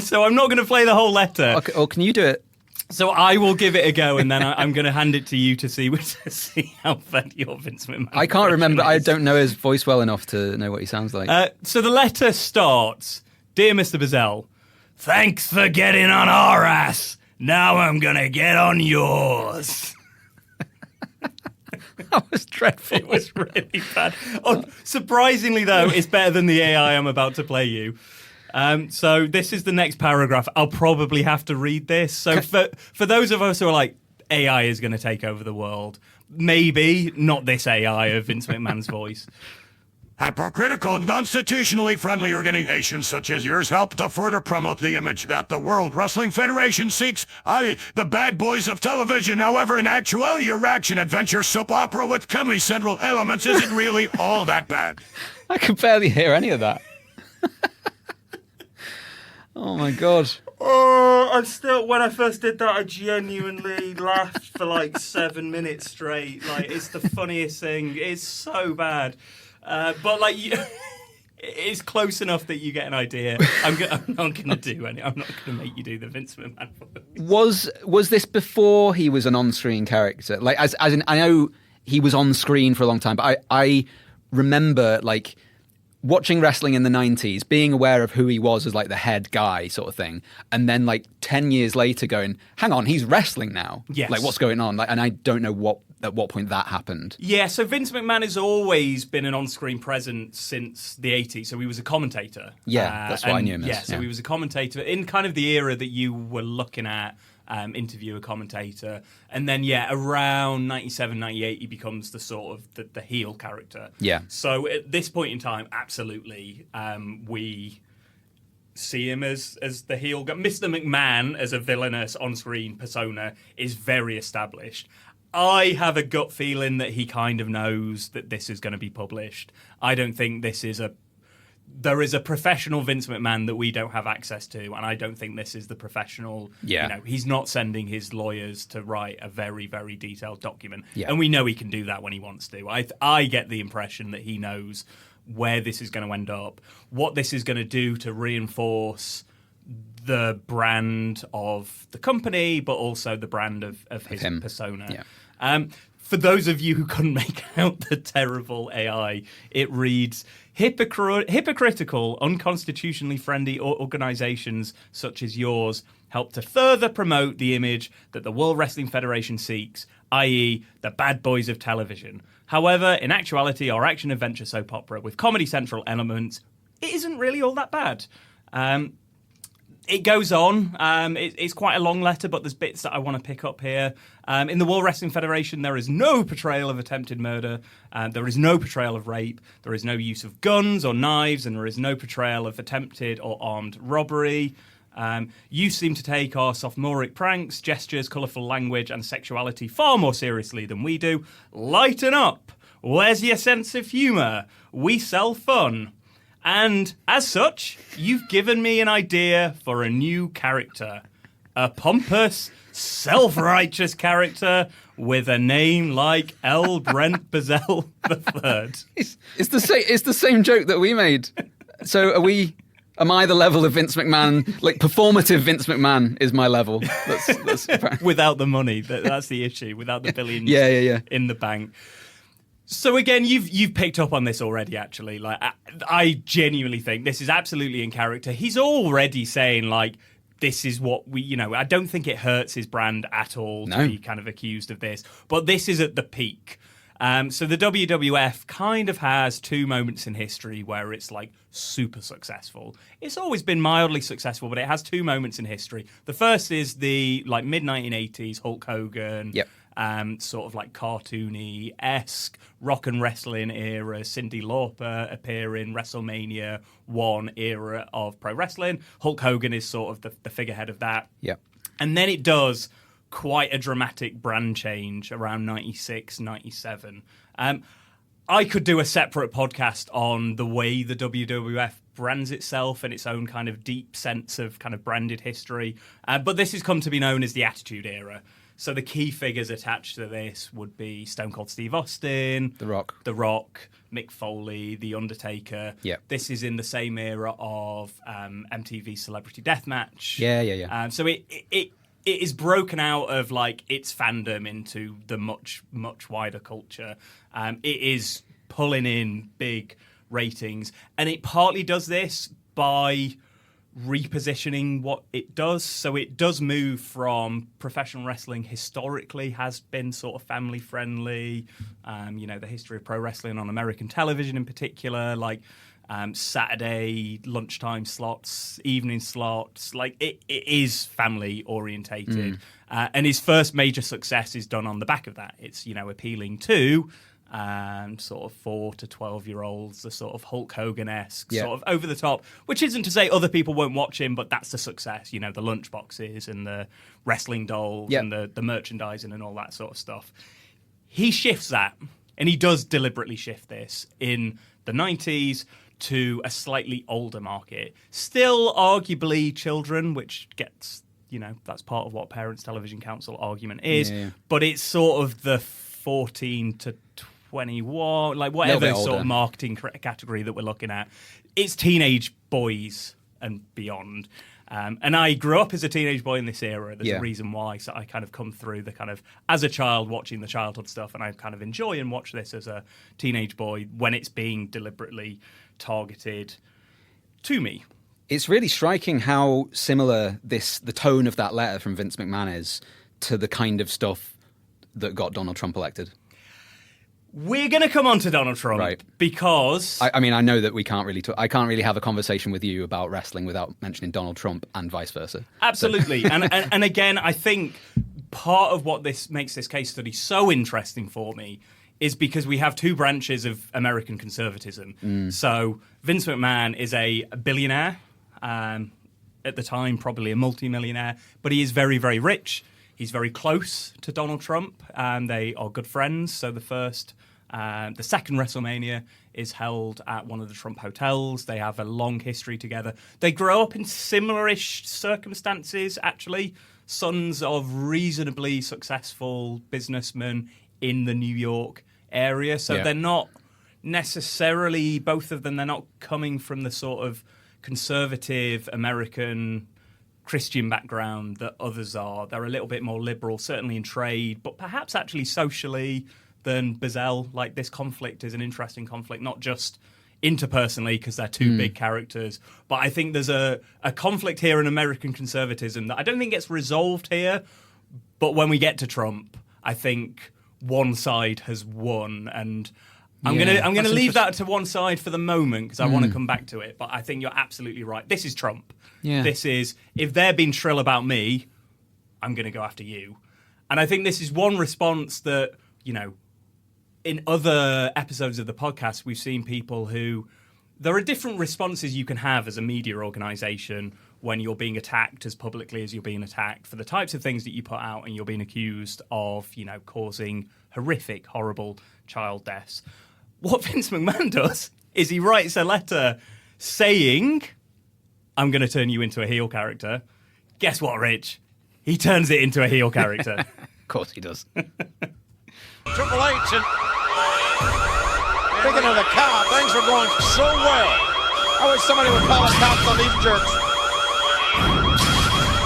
So I'm not going to play the whole letter. Okay, or can you do it? So I will give it a go, and then I'm going to hand it to you to see how bad your Vince McMahon. I can't remember. I don't know his voice well enough to know what he sounds like. So the letter starts, "Dear Mr. Bozell, thanks for getting on our ass. Now I'm going to get on yours." That was dreadful. It was really bad. Surprisingly, though, it's better than the AI I'm about to play you. So this is the next paragraph. I'll probably have to read this. So for those of us who are like, AI is going to take over the world, maybe not this AI of Vince McMahon's voice. Hypocritical, constitutionally friendly organizations such as yours help to further promote the image that the World Wrestling Federation seeks, i.e. the bad boys of television. However, in actuality, your action-adventure soap opera with comedy central elements isn't really all that bad. I could barely hear any of that. Oh, my God. Oh, when I first did that, I genuinely laughed for like 7 minutes straight. Like, it's the funniest thing. It's so bad. But like, it's close enough that you get an idea. I'm not going to do any. I'm not going to make you do the Vince McMahon voice. Was this before he was an on-screen character? Like, as in, I know he was on screen for a long time, but I remember like watching wrestling in the 90s, being aware of who he was as like the head guy sort of thing, and then like 10 years later going, hang on, he's wrestling now. Yes. Like, what's going on? Like, and I don't know at what point that happened. Yeah, so Vince McMahon has always been an on-screen presence since the 80s. So he was a commentator. Yeah, that's what I knew him as. Yeah, so he was a commentator in kind of the era that you were looking at, interview a commentator. And then, around 97, 98, he becomes the sort of the heel character. Yeah. So at this point in time, absolutely, we see him as the heel guy. Mr. McMahon as a villainous on-screen persona is very established. I have a gut feeling that he kind of knows that this is going to be published. I don't think there is a professional Vince McMahon that we don't have access to, and I don't think this is the professional. Yeah. He's not sending his lawyers to write a very, very detailed document. Yeah. And we know he can do that when he wants to. I get the impression that he knows where this is going to end up, what this is going to do to reinforce the brand of the company, but also the brand of his persona. Yeah. For those of you who couldn't make out the terrible AI, it reads, hypocritical, unconstitutionally friendly organizations such as yours help to further promote the image that the World Wrestling Federation seeks, i.e. the bad boys of television. However, in actuality, our action-adventure soap opera with Comedy Central elements, it isn't really all that bad. It goes on. It's quite a long letter, but there's bits that I want to pick up here. In the World Wrestling Federation, there is no portrayal of attempted murder. There is no portrayal of rape. There is no use of guns or knives, and there is no portrayal of attempted or armed robbery. You seem to take our sophomoric pranks, gestures, colourful language, and sexuality far more seriously than we do. Lighten up. Where's your sense of humour? We sell fun. And as such, you've given me an idea for a new character. A pompous, self-righteous character with a name like L. Brent Bozell III. It's the same joke that we made. So am I the level of Vince McMahon? Like, performative Vince McMahon is my level. That's Without the money, that's the issue. Without the billions in the bank. So again, you've picked up on this already, actually. Like, I genuinely think this is absolutely in character. He's already saying, like, this is what we, I don't think it hurts his brand at all to be kind of accused of this. But this is at the peak. So the WWF kind of has two moments in history where it's, like, super successful. It's always been mildly successful, but it has two moments in history. The first is the, like, mid-1980s Hulk Hogan. Yep. Sort of like cartoony-esque rock and wrestling era. Cyndi Lauper appearing WrestleMania 1 era of pro wrestling. Hulk Hogan is sort of the figurehead of that. Yeah. And then it does quite a dramatic brand change around 96, 97. I could do a separate podcast on the way the WWF brands itself and its own kind of deep sense of kind of branded history. But this has come to be known as the Attitude Era. So the key figures attached to this would be Stone Cold Steve Austin, The Rock, Mick Foley, The Undertaker. Yeah. This is in the same era of MTV Celebrity Deathmatch. Yeah. So it is broken out of like its fandom into the much wider culture. It is pulling in big ratings, and it partly does this by repositioning what it does. So it does move from professional wrestling historically has been sort of family friendly, the history of pro wrestling on American television in particular, like Saturday lunchtime slots, evening slots, like it is family orientated. And his first major success is done on the back of that. It's, appealing to sort of 4 to 12-year-olds, the sort of Hulk Hogan-esque, sort of over the top, which isn't to say other people won't watch him, but that's the success, the lunchboxes and the wrestling dolls and the merchandising and all that sort of stuff. He shifts that, and he does deliberately shift this in the 90s to a slightly older market. Still arguably children, which gets, that's part of what Parents Television Council argument is, but it's sort of the 14 to 21, like whatever sort of marketing category that we're looking at. It's teenage boys and beyond. And I grew up as a teenage boy in this era. There's a reason why. So I kind of come through the kind of, as a child, watching the childhood stuff, and I kind of enjoy and watch this as a teenage boy when it's being deliberately targeted to me. It's really striking how similar the tone of that letter from Vince McMahon is to the kind of stuff that got Donald Trump elected. We're going to come on to Donald Trump, right? Because I mean, I know that we can't really I can't really have a conversation with you about wrestling without mentioning Donald Trump and vice versa. Absolutely. So. and again, I think part of what this makes this case study so interesting for me is because we have two branches of American conservatism. So Vince McMahon is a billionaire, at the time probably a multi-millionaire, but he is very, very rich. He's very close to Donald Trump, and they are good friends. So the second WrestleMania is held at one of the Trump hotels. They have a long history together. They grow up in similar-ish circumstances, actually. Sons of reasonably successful businessmen in the New York area. So they're not necessarily, both of them, they're not coming from the sort of conservative American Christian background that others are. They're a little bit more liberal, certainly in trade, but perhaps actually socially than Bozell. Like, this conflict is an interesting conflict, not just interpersonally because they're two big characters, but I think there's a conflict here in American conservatism that I don't think gets resolved here, but when we get to Trump, I think one side has won, and I'm Yeah, gonna that's leave that to one side for the moment because I want to come back to it. But I think you're absolutely right. This is Trump. Yeah. This is, if they're being shrill about me, I'm going to go after you. And I think this is one response that, in other episodes of the podcast, we've seen people who, there are different responses you can have as a media organisation when you're being attacked as publicly as you're being attacked for the types of things that you put out and you're being accused of, causing horrific, horrible child deaths. What Vince McMahon does is he writes a letter saying, I'm going to turn you into a heel character. Guess what, Rich? He turns it into a heel character. Of course he does. Triple H and speaking of the cow, things were going so well. I wish somebody would call the cops on these jerks.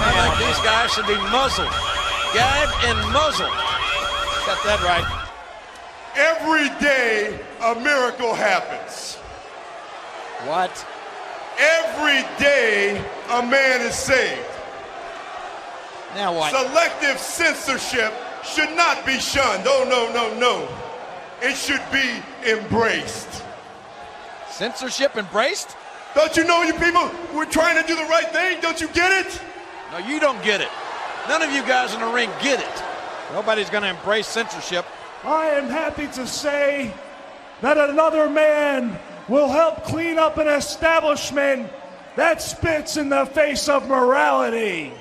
I think these guys should be muzzled, gagged and muzzled. Got that right. Every day a miracle happens. What? Every day a man is saved. Now what? Selective censorship should not be shunned. Oh, no. It should be embraced. Censorship embraced? Don't you know, you people, we're trying to do the right thing? Don't you get it? No, you don't get it. None of you guys in the ring get it. Nobody's going to embrace censorship. I am happy to say that another man will help clean up an establishment that spits in the face of morality.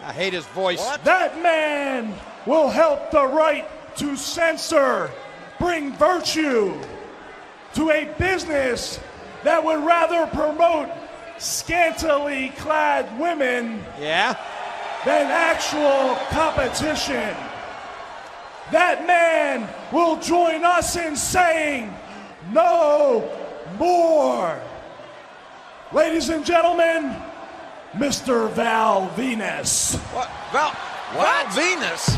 I hate his voice. What? That man will help the right to censor bring virtue to a business that would rather promote scantily clad women than actual competition. That man will join us in saying no more. Ladies and gentlemen, Mr. Val Venus. What? Val Venus?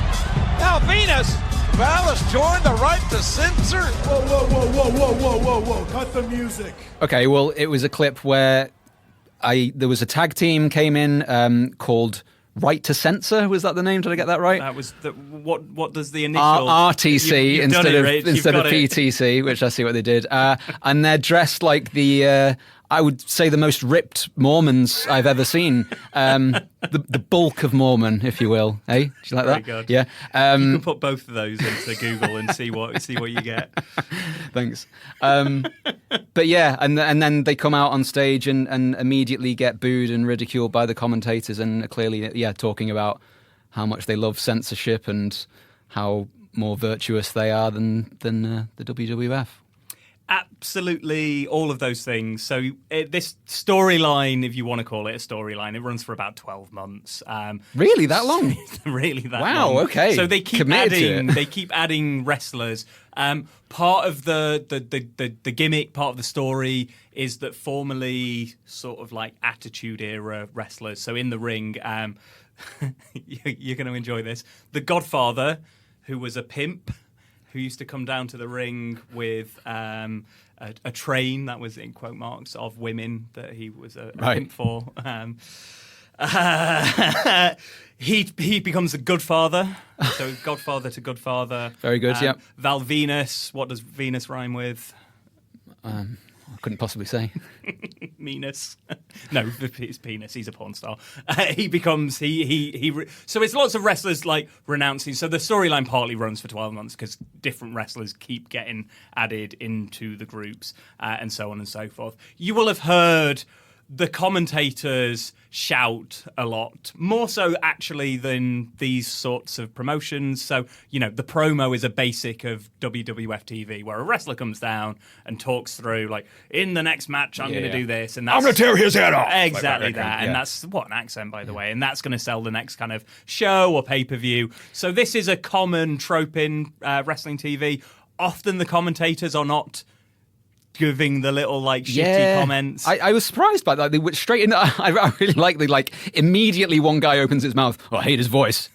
Val Venus? Val has joined the right to censor? Whoa. Cut the music. Okay, well, it was a clip where there was a tag team came in called Right to Censor. Was that the name? Did I get that right? That was what does the initial RTC you've instead done it, of Rich. instead of You've got it. PTC, which I see what they did. And they're dressed like the I would say the most ripped Mormons I've ever seen. The bulk of Mormon, if you will. Hey, do you like Very that? good. Yeah. You can put both of those into Google and see what you get. Thanks. But yeah, and then they come out on stage and immediately get booed and ridiculed by the commentators, and are clearly, talking about how much they love censorship and how more virtuous they are than the WWF. Absolutely, all of those things. So this storyline, if you want to call it a storyline, it runs for about 12 months. Really, that long? Really, that wow, long. okay. So they keep Committed adding. to it. They keep adding wrestlers. Part of the gimmick, part of the story is that formerly sort of like Attitude Era wrestlers. So in the ring, you're going to enjoy this. The Godfather, who was a pimp, who used to come down to the ring with a train that was in quote marks of women that he was a pimp for. He becomes a good father. So Godfather to good father. Very good, yeah. Val Venus. What does Venus rhyme with? I couldn't possibly say. Meanus. No, it's penis. He's a porn star. He becomes so it's lots of wrestlers like renouncing. So the storyline partly runs for 12 months because different wrestlers keep getting added into the groups and so on and so forth. You will have heard the commentators shout a lot, more so actually than these sorts of promotions. So, the promo is a basic of WWF TV where a wrestler comes down and talks through, like, in the next match, I'm going to do this. And that's, I'm going to tear his head off. Exactly that. And that's, what an accent, by the way. And that's going to sell the next kind of show or pay-per-view. So this is a common trope in wrestling TV. Often the commentators are not giving the little shitty comments. I was surprised by that. They went straight in. I really like immediately one guy opens his mouth. Oh, I hate his voice.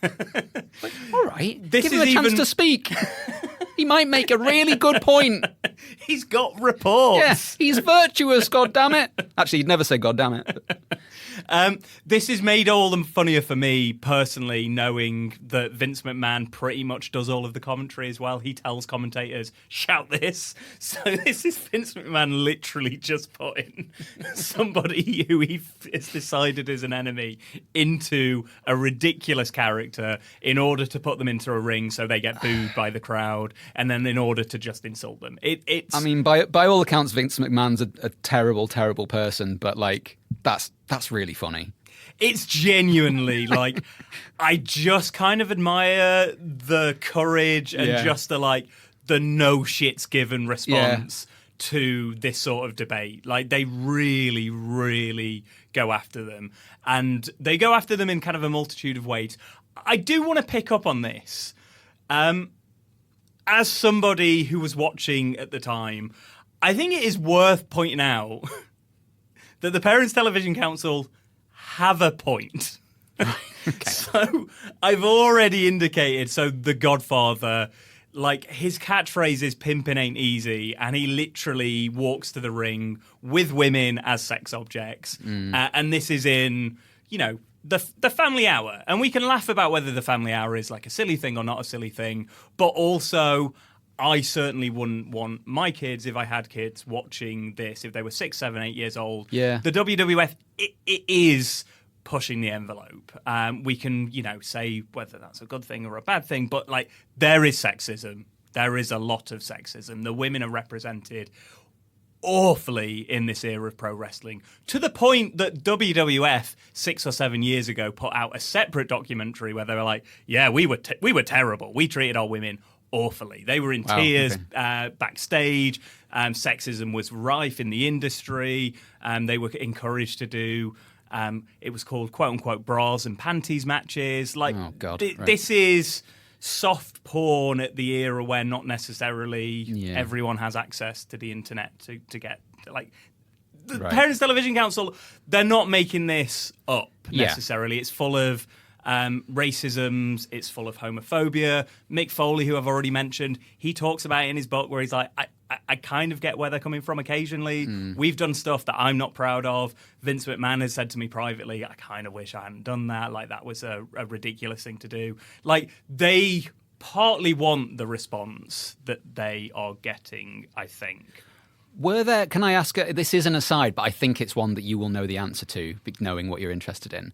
All right, give him a chance to speak. He might make a really good point. He's got reports. Yes, he's virtuous. God damn it. Actually, he'd never say God damn it. This has made all the funnier for me personally, knowing that Vince McMahon pretty much does all of the commentary as well. He tells commentators, shout this. So this is Vince McMahon literally just putting somebody who he has decided is an enemy into a ridiculous character in order to put them into a ring so they get booed by the crowd, and then in order to just insult them. It's. I mean, by all accounts, Vince McMahon's a terrible, terrible person, but like that's really funny. It's genuinely like I just kind of admire the courage and just the no shits given response to this sort of debate. Like they really, really go after them, and they go after them in kind of a multitude of ways. I do want to pick up on this. As somebody who was watching at the time, I think it is worth pointing out that the Parents Television Council have a point. Okay. So I've already indicated, so The Godfather, like his catchphrase is pimping ain't easy, and he literally walks to the ring with women as sex objects. And this is in, the family hour. And we can laugh about whether the family hour is like a silly thing or not a silly thing, but also I certainly wouldn't want my kids, if I had kids, watching this if they were 6, 7, 8 years old. Yeah. The WWF, it is pushing the envelope. We can, say whether that's a good thing or a bad thing, but like there is sexism. There is a lot of sexism. The women are represented awfully in this era of pro wrestling, to the point that WWF 6 or 7 years ago put out a separate documentary where they were like, yeah, we were terrible. We treated our women awfully. They were in tears backstage. Sexism was rife in the industry. They were encouraged to do, it was called quote unquote bras and panties matches. Like, this is soft porn at the era where not necessarily everyone has access to the internet to get, like, the Parents Television Council, they're not making this up necessarily. It's full of racisms, it's full of homophobia. Mick Foley, who I've already mentioned, he talks about it in his book where he's like, I kind of get where they're coming from occasionally. We've done stuff that I'm not proud of. Vince McMahon has said to me privately, I kind of wish I hadn't done that. Like, that was a ridiculous thing to do. Like, they partly want the response that they are getting, I think. Were there, can I ask, this is an aside, but I think it's one that you will know the answer to, knowing what you're interested in.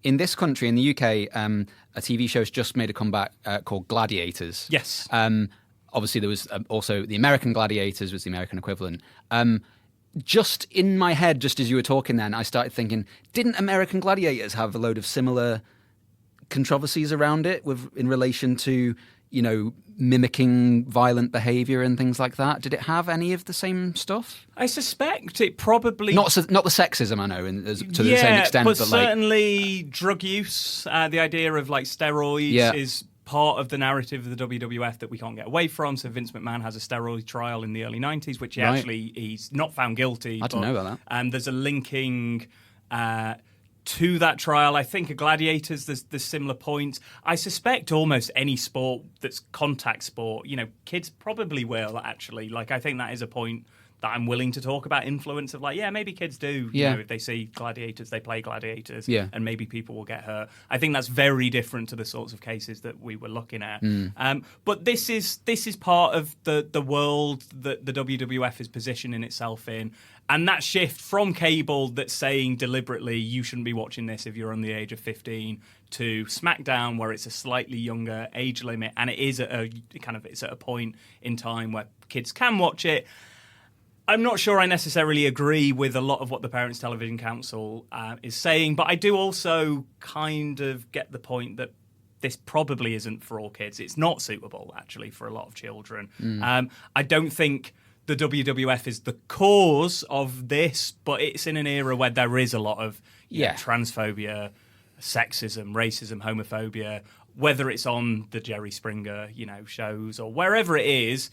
In this country, in the UK, a TV show has just made a comeback called Gladiators. Yes. Obviously, there was also the American Gladiators was the American equivalent. Just in my head, just as you were talking then, I started thinking, didn't American Gladiators have a load of similar controversies around it in relation to, mimicking violent behaviour and things like that? Did it have any of the same stuff? I suspect it probably... Not the sexism, I know, to the same extent. But certainly drug use, the idea of like steroids is part of the narrative of the WWF that we can't get away from. So Vince McMahon has a steroid trial in the early 90s, which he's not found guilty. I didn't know about that. There's a linking... to that trial, I think at Gladiators, there's similar points. I suspect almost any sport that's contact sport, kids probably will, actually. Like, I think that is a point that I'm willing to talk about influence of, like, maybe kids do. If they see gladiators, they play gladiators, and maybe people will get hurt. I think that's very different to the sorts of cases that we were looking at. But this is part of the world that the WWF is positioning itself in. And that shift from cable that's saying deliberately you shouldn't be watching this if you're under the age of 15 to SmackDown, where it's a slightly younger age limit, and it is it's at a point in time where kids can watch it. I'm not sure I necessarily agree with a lot of what the Parents Television Council is saying, but I do also kind of get the point that this probably isn't for all kids. It's not suitable, actually, for a lot of children. I don't think the WWF is the cause of this, but it's in an era where there is a lot of transphobia, sexism, racism, homophobia, whether it's on the Jerry Springer, shows or wherever it is.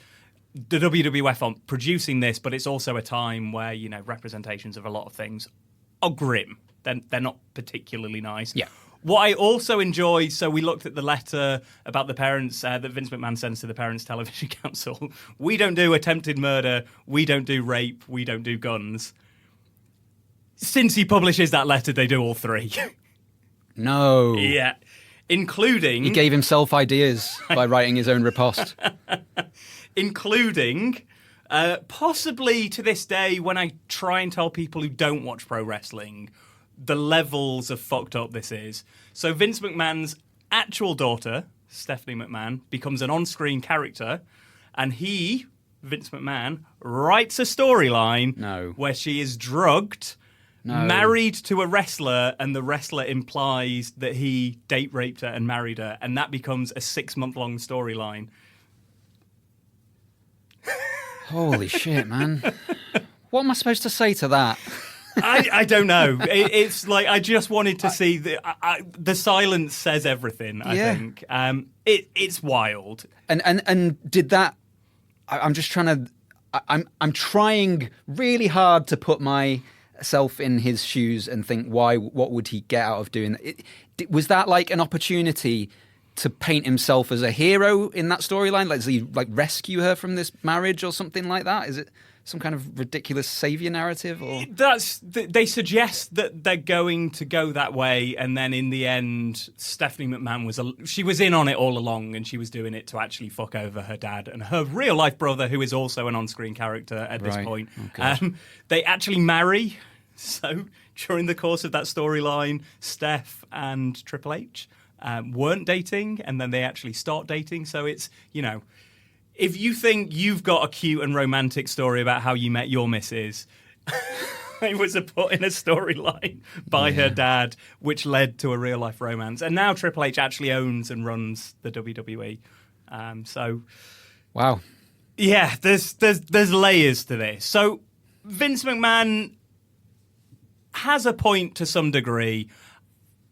The WWF aren't producing this, but it's also a time where, representations of a lot of things are grim. They're not particularly nice. Yeah. What I also enjoyed, so we looked at the letter about the parents that Vince McMahon sends to the Parents Television Council. We don't do attempted murder. We don't do rape. We don't do guns. Since he publishes that letter, they do all three. No. Yeah. Including... He gave himself ideas by writing his own riposte. Including, possibly to this day, when I try and tell people who don't watch pro wrestling, the levels of fucked up this is. So Vince McMahon's actual daughter, Stephanie McMahon, becomes an on-screen character, and he, Vince McMahon, writes a storyline where she is drugged, married to a wrestler, and the wrestler implies that he date raped her and married her, and that becomes a 6-month-long storyline. Holy shit, man. What am I supposed to say to that? I don't know. It's like I just wanted to see the silence says everything. I think it's wild. And did that? I'm just trying to. I'm trying really hard to put myself in his shoes and think what would he get out of doing that? Was that like an opportunity to paint himself as a hero in that storyline? Like, does he like rescue her from this marriage or something like that? Is it some kind of ridiculous savior narrative? Or they suggest that they're going to go that way, and then in the end, Stephanie McMahon she was in on it all along, and she was doing it to actually fuck over her dad and her real life brother, who is also an on-screen character at this point. They actually marry. So during the course of that storyline, Steph and Triple H weren't dating, and then they actually start dating. So it's, if you think you've got a cute and romantic story about how you met your missus, it was put in a storyline by her dad, which led to a real life romance. And now Triple H actually owns and runs the WWE. Wow. Yeah, there's layers to this. So Vince McMahon has a point to some degree.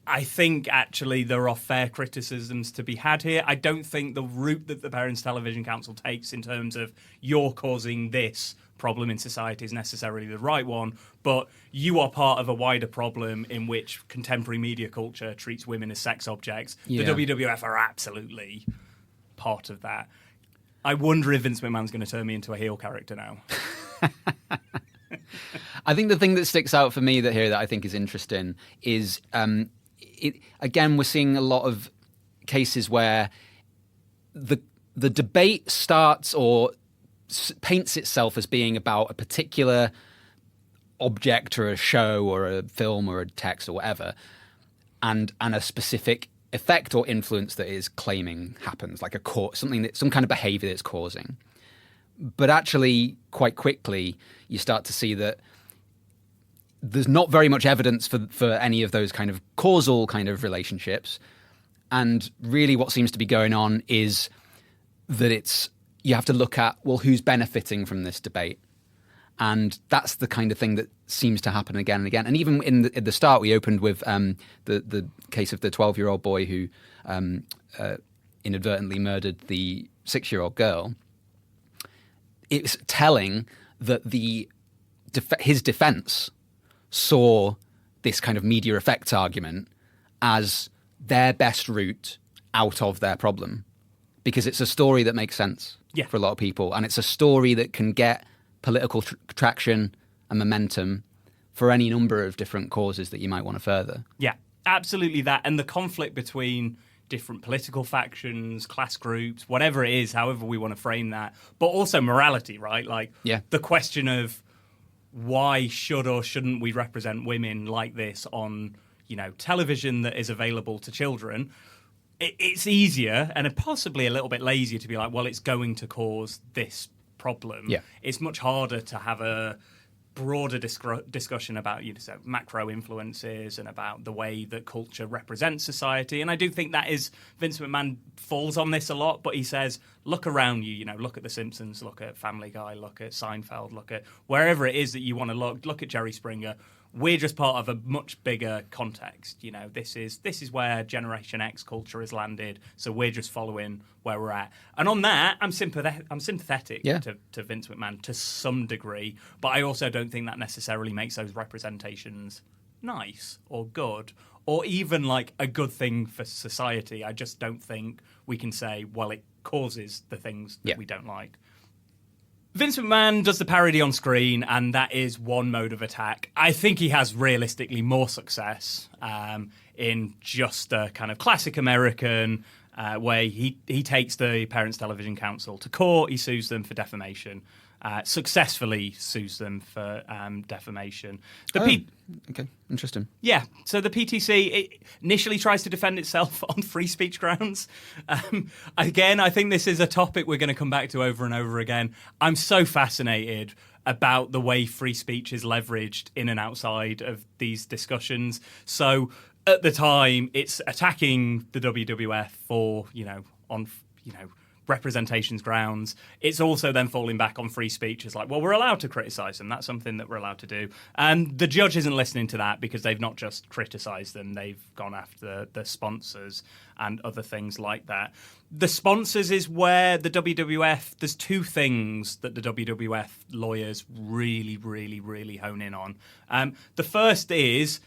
I think, actually, there are fair criticisms to be had here. I don't think the route that the Parents Television Council takes in terms of you're causing this problem in society is necessarily the right one, but you are part of a wider problem in which contemporary media culture treats women as sex objects. The WWF are absolutely part of that. I wonder if Vince McMahon's going to turn me into a heel character now. I think the thing that sticks out for me that I think is interesting is... again, we're seeing a lot of cases where the debate starts or paints itself as being about a particular object or a show or a film or a text or whatever, and a specific effect or influence that is claiming happens, like some kind of behavior that's causing. But actually, quite quickly, you start to see that there's not very much evidence for any of those kind of causal kind of relationships. And really what seems to be going on is that you have to look at, well, who's benefiting from this debate? And that's the kind of thing that seems to happen again and again. And even at the start, we opened with the case of the 12-year-old boy who inadvertently murdered the 6-year-old girl. It's telling that his defense saw this kind of media effects argument as their best route out of their problem, because it's a story that makes sense for a lot of people, and it's a story that can get political traction and momentum for any number of different causes that you might want to further. Yeah, absolutely that. And the conflict between different political factions, class groups, whatever it is, however we want to frame that, but also morality, right? Like the question of why should or shouldn't we represent women like this on, television that is available to children? It's easier and possibly a little bit lazier to be like, well, it's going to cause this problem. Yeah. It's much harder to have a broader discussion about macro influences and about the way that culture represents society. And I do think that is, Vince McMahon falls on this a lot, but he says, look around you, look at The Simpsons, look at Family Guy, look at Seinfeld, look at wherever it is that you want to look at Jerry Springer. We're just part of a much bigger context. This is where Generation X culture has landed, so we're just following where we're at. And on that, I'm sympathetic to Vince McMahon to some degree, but I also don't think that necessarily makes those representations nice or good, or even like a good thing for society. I just don't think we can say, well, it causes the things that we don't like. Vince McMahon does the parody on screen, and that is one mode of attack. I think he has realistically more success in just a kind of classic American way. He takes the Parents Television Council to court. He sues them for defamation. Successfully sues them for defamation. Okay, interesting. Yeah, so the PTC initially tries to defend itself on free speech grounds. Again, I think this is a topic we're going to come back to over and over again. I'm so fascinated about the way free speech is leveraged in and outside of these discussions. So at the time, it's attacking the WWF for, representations grounds. It's also then falling back on free speech. It's like, well, we're allowed to criticise them. That's something that we're allowed to do. And the judge isn't listening to that because they've not just criticised them, they've gone after the sponsors and other things like that. The sponsors is where the WWF, there's two things that the WWF lawyers really, really, really hone in on. The first is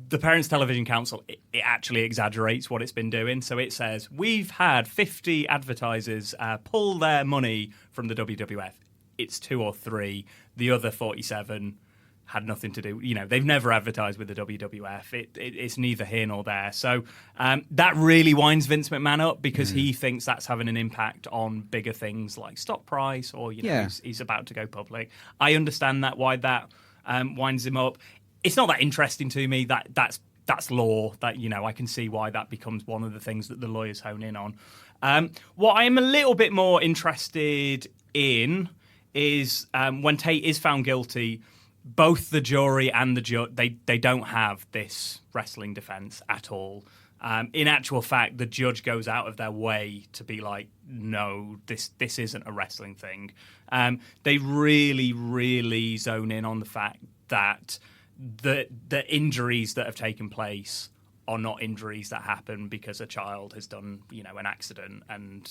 the Parents Television Council, it actually exaggerates what it's been doing. So it says, we've had 50 advertisers pull their money from the WWF. It's 2 or 3. The other 47 had nothing to do. They've never advertised with the WWF. It's neither here nor there. So that really winds Vince McMahon up because he thinks that's having an impact on bigger things like stock price or, he's about to go public. I understand why that winds him up. It's not that interesting to me. That's law. That I can see why that becomes one of the things that the lawyers hone in on. What I am a little bit more interested in is when Tate is found guilty, both the jury and the judge they don't have this wrestling defense at all. In actual fact, the judge goes out of their way to be like, no, this isn't a wrestling thing. They really, really zone in on the fact that the injuries that have taken place are not injuries that happen because a child has done, an accident, and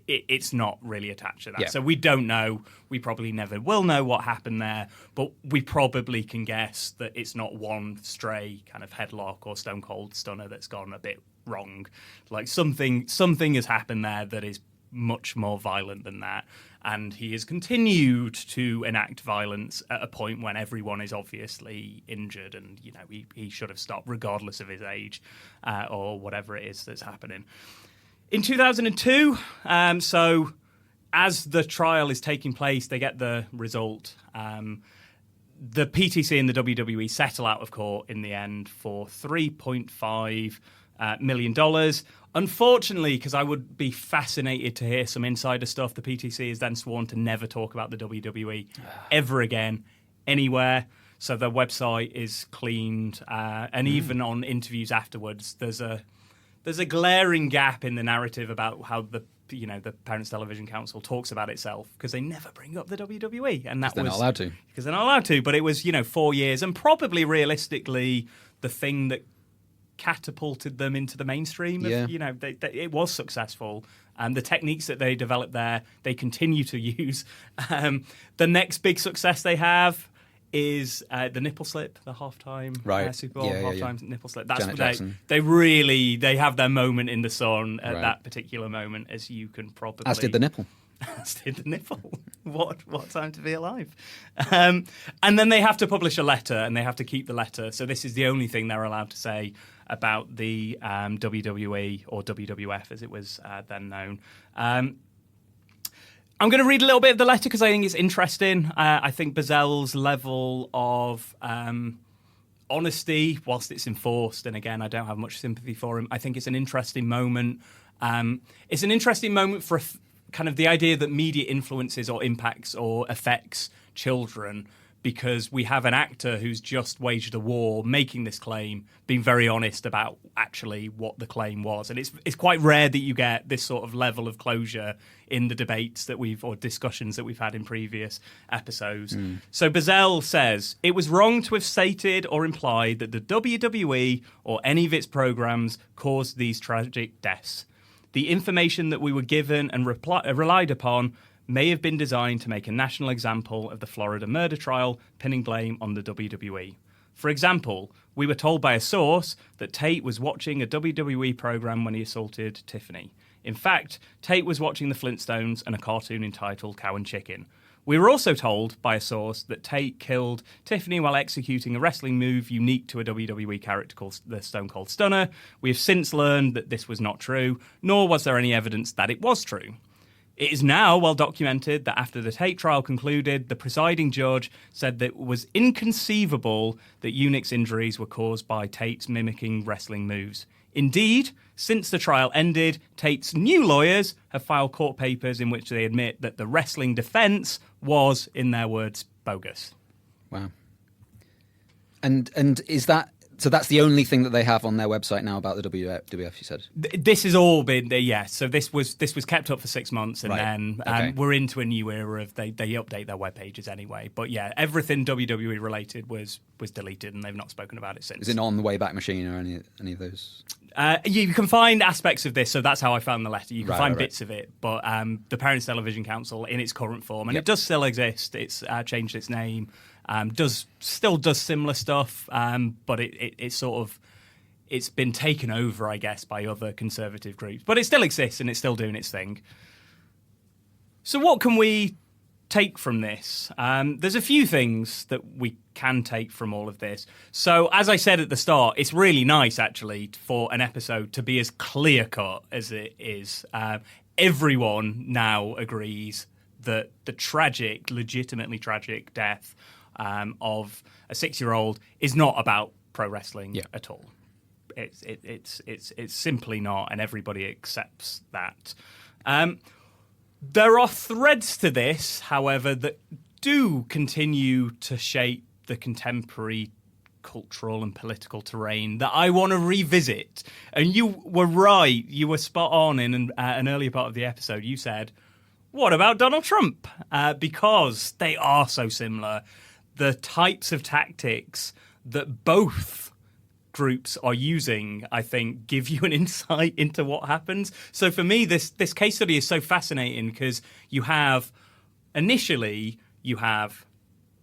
it's not really attached to that. Yeah. So we don't know. We probably never will know what happened there, but we probably can guess that it's not one stray kind of headlock or stone cold stunner that's gone a bit wrong. Like something has happened there that is much more violent than that. And he has continued to enact violence at a point when everyone is obviously injured, and he should have stopped regardless of his age or whatever it is that's happening. In 2002, so as the trial is taking place, they get the result. The PTC and the WWE settle out of court in the end for $3.5 million. Unfortunately, because I would be fascinated to hear some insider stuff, the PTC is then sworn to never talk about the WWE ever again, anywhere. So their website is cleaned, and even on interviews afterwards, there's a glaring gap in the narrative about how the Parents Television Council talks about itself, because they never bring up the WWE, and that was they're not allowed to. Because they're not allowed to. But it was 4 years, and probably realistically the thing that catapulted them into the mainstream. It was successful, and the techniques that they developed there, they continue to use. The next big success they have is the nipple slip, the halftime Super Bowl halftime nipple slip. That's what they have their moment in the sun at that particular moment, as you can probably. As did the nipple. As did the nipple. What time to be alive? And then they have to publish a letter, and they have to keep the letter. So this is the only thing they're allowed to say about the WWE, or WWF as it was then known. I'm going to read a little bit of the letter because I think it's interesting. I think Bozell's level of honesty, whilst it's enforced, and again, I don't have much sympathy for him, I think it's an interesting moment. It's an interesting moment for kind of the idea that media influences or impacts or affects children, because we have an actor who's just waged a war making this claim, being very honest about actually what the claim was. And it's quite rare that you get this sort of level of closure in the debates that or discussions that we've had in previous episodes. So Bozell says, it was wrong to have stated or implied that the WWE or any of its programs caused these tragic deaths. The information that we were given and relied upon may have been designed to make a national example of the Florida murder trial, pinning blame on the WWE. For example, we were told by a source that Tate was watching a WWE program when he assaulted Tiffany. In fact, Tate was watching the Flintstones and a cartoon entitled Cow and Chicken. We were also told by a source that Tate killed Tiffany while executing a wrestling move unique to a WWE character called the Stone Cold Stunner. We have since learned that this was not true, nor was there any evidence that it was true. It is now well documented that after the Tate trial concluded, the presiding judge said that it was inconceivable that Unique's injuries were caused by Tate's mimicking wrestling moves. Indeed, since the trial ended, Tate's new lawyers have filed court papers in which they admit that the wrestling defence was, in their words, bogus. Wow. And is that... So that's the only thing that they have on their website now about the WWF, you said? This has all been, yes. So this was kept up for 6 months, and then we're into a new era of they update their web pages anyway. But yeah, everything WWE related was deleted, and they've not spoken about it since. Is it not on the Wayback Machine or any of those? You can find aspects of this, so that's how I found the letter. You can find bits of it, but the Parents Television Council in its current form, and it does still exist. It's changed its name. Still does similar stuff, but it's sort of it's been taken over, I guess, by other conservative groups. But it still exists and it's still doing its thing. So what can we take from this? There's a few things that we can take from all of this. So as I said at the start, it's really nice actually for an episode to be as clear cut as it is. Everyone now agrees that the legitimately tragic death of a 6-year-old is not about pro wrestling at all. It's simply not, and everybody accepts that. There are threads to this, however, that do continue to shape the contemporary cultural and political terrain that I want to revisit. And you were right. You were spot on in an earlier part of the episode. You said, what about Donald Trump? Because they are so similar. The types of tactics that both groups are using, I think, give you an insight into what happens. So for me, this case study is so fascinating because initially you have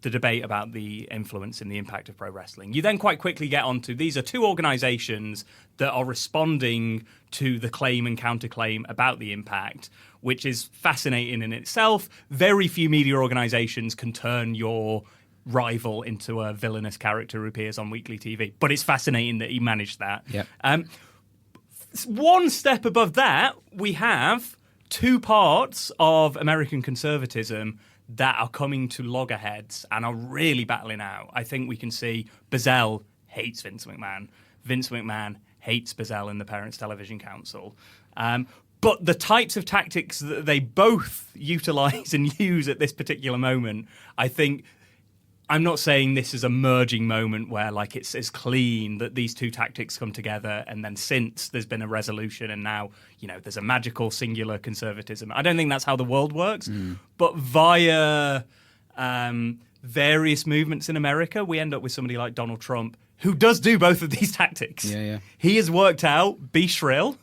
the debate about the influence and the impact of pro wrestling. You then quite quickly get onto these are two organizations that are responding to the claim and counterclaim about the impact, which is fascinating in itself. Very few media organizations can turn your rival into a villainous character who appears on weekly TV. But it's fascinating that he managed that. Yep. One step above that, we have two parts of American conservatism that are coming to loggerheads and are really battling out. I think we can see Bozell hates Vince McMahon. Vince McMahon hates Bozell in the Parents Television Council. But the types of tactics that they both utilize and use at this particular moment, I think... I'm not saying this is a merging moment where like it's as clean that these two tactics come together and then since there's been a resolution and now, there's a magical singular conservatism. I don't think that's how the world works. But via various movements in America, we end up with somebody like Donald Trump who does do both of these tactics. Yeah. He has worked out, be shrill,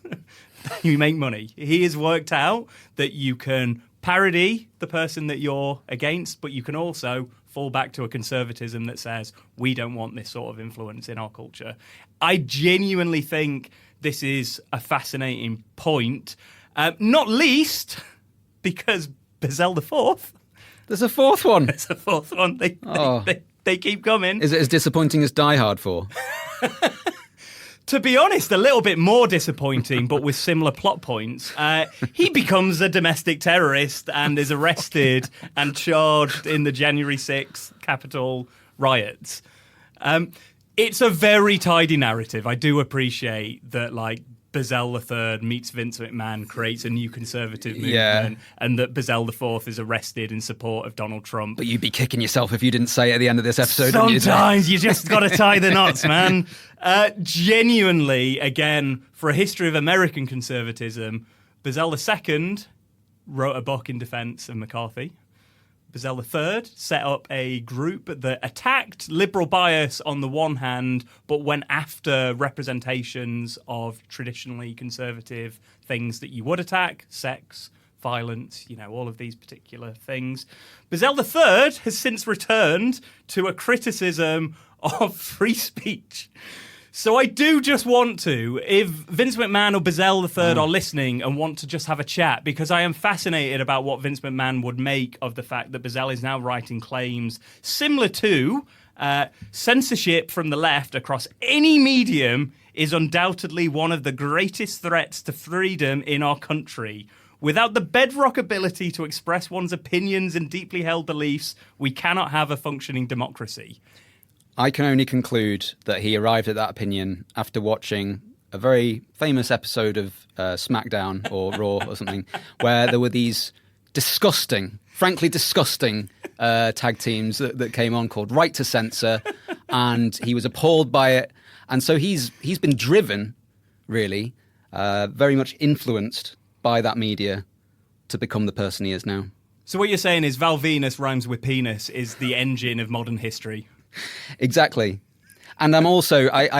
you make money. He has worked out that you can parody the person that you're against, but you can also fall back to a conservatism that says we don't want this sort of influence in our culture. I genuinely think this is a fascinating point, not least because Bozell the Fourth. There's a fourth one. There's a fourth one. They keep coming. Is it as disappointing as Die Hard 4? To be honest, a little bit more disappointing, but with similar plot points. He becomes a domestic terrorist and is arrested and charged in the January 6th Capitol riots. It's a very tidy narrative. I do appreciate that, like, Bozell III meets Vince McMahon, creates a new conservative movement, and that Bozell IV is arrested in support of Donald Trump. But you'd be kicking yourself if you didn't say at the end of this episode. Sometimes you just got to tie the knots, man. Genuinely, again, for a history of American conservatism, Bozell II wrote a book in defense of McCarthy. Bozell III set up a group that attacked liberal bias on the one hand, but went after representations of traditionally conservative things that you would attack, sex, violence, all of these particular things. Bozell III has since returned to a criticism of free speech. So I do just want to, if Vince McMahon or Bozell III are listening and want to just have a chat, because I am fascinated about what Vince McMahon would make of the fact that Bozell is now writing claims similar to censorship from the left across any medium is undoubtedly one of the greatest threats to freedom in our country. Without the bedrock ability to express one's opinions and deeply held beliefs, we cannot have a functioning democracy. I can only conclude that he arrived at that opinion after watching a very famous episode of SmackDown or Raw or something, where there were these frankly disgusting tag teams that came on called Right to Censor, and he was appalled by it. And so he's been driven, really, very much influenced by that media to become the person he is now. So what you're saying is Val Venus rhymes with penis is the engine of modern history. Exactly. And I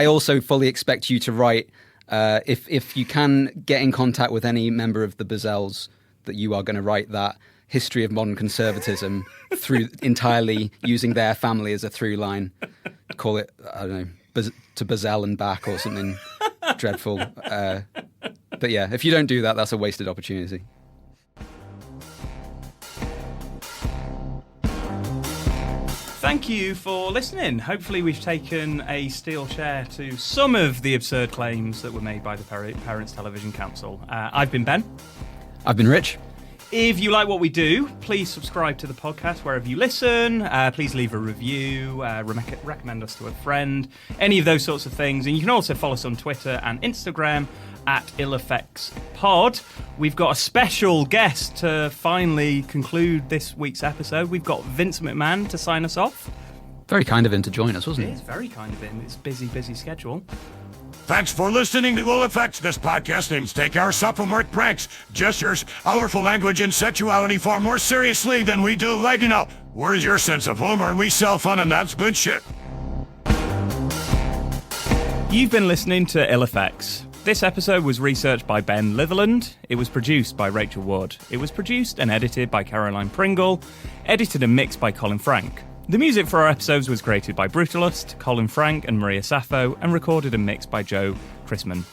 also fully expect you to write, if you can get in contact with any member of the Bozells, that you are going to write that history of modern conservatism through entirely using their family as a through line. Call it, I don't know, to Bozell and back or something dreadful. But yeah, if you don't do that, that's a wasted opportunity. Thank you for listening. Hopefully we've taken a steel chair to some of the absurd claims that were made by the Parents Television Council. I've been Ben. I've been Rich. If you like what we do, please subscribe to the podcast wherever you listen. Please leave a review, recommend us to a friend, any of those sorts of things. And you can also follow us on Twitter and Instagram at IllEffectsPod. We've got a special guest to finally conclude this week's episode. We've got Vince McMahon to sign us off. Very kind of him to join us, wasn't It is very kind of him. It's a busy schedule. Thanks for listening to Ill Effects. This podcast aims to take our sophomoric pranks, gestures, colorful language, and sexuality far more seriously than we do right now. Where's your sense of humor? And we sell fun, and that's good shit. You've been listening to Ill Effects. This episode was researched by Ben Litherland. It was produced by Rachel Wood. It was produced and edited by Caroline Pringle. Edited and mixed by Colin Frank. The music for our episodes was created by Brutalist, Colin Frank and Maria Sappho, and recorded and mixed by Joe Chrisman.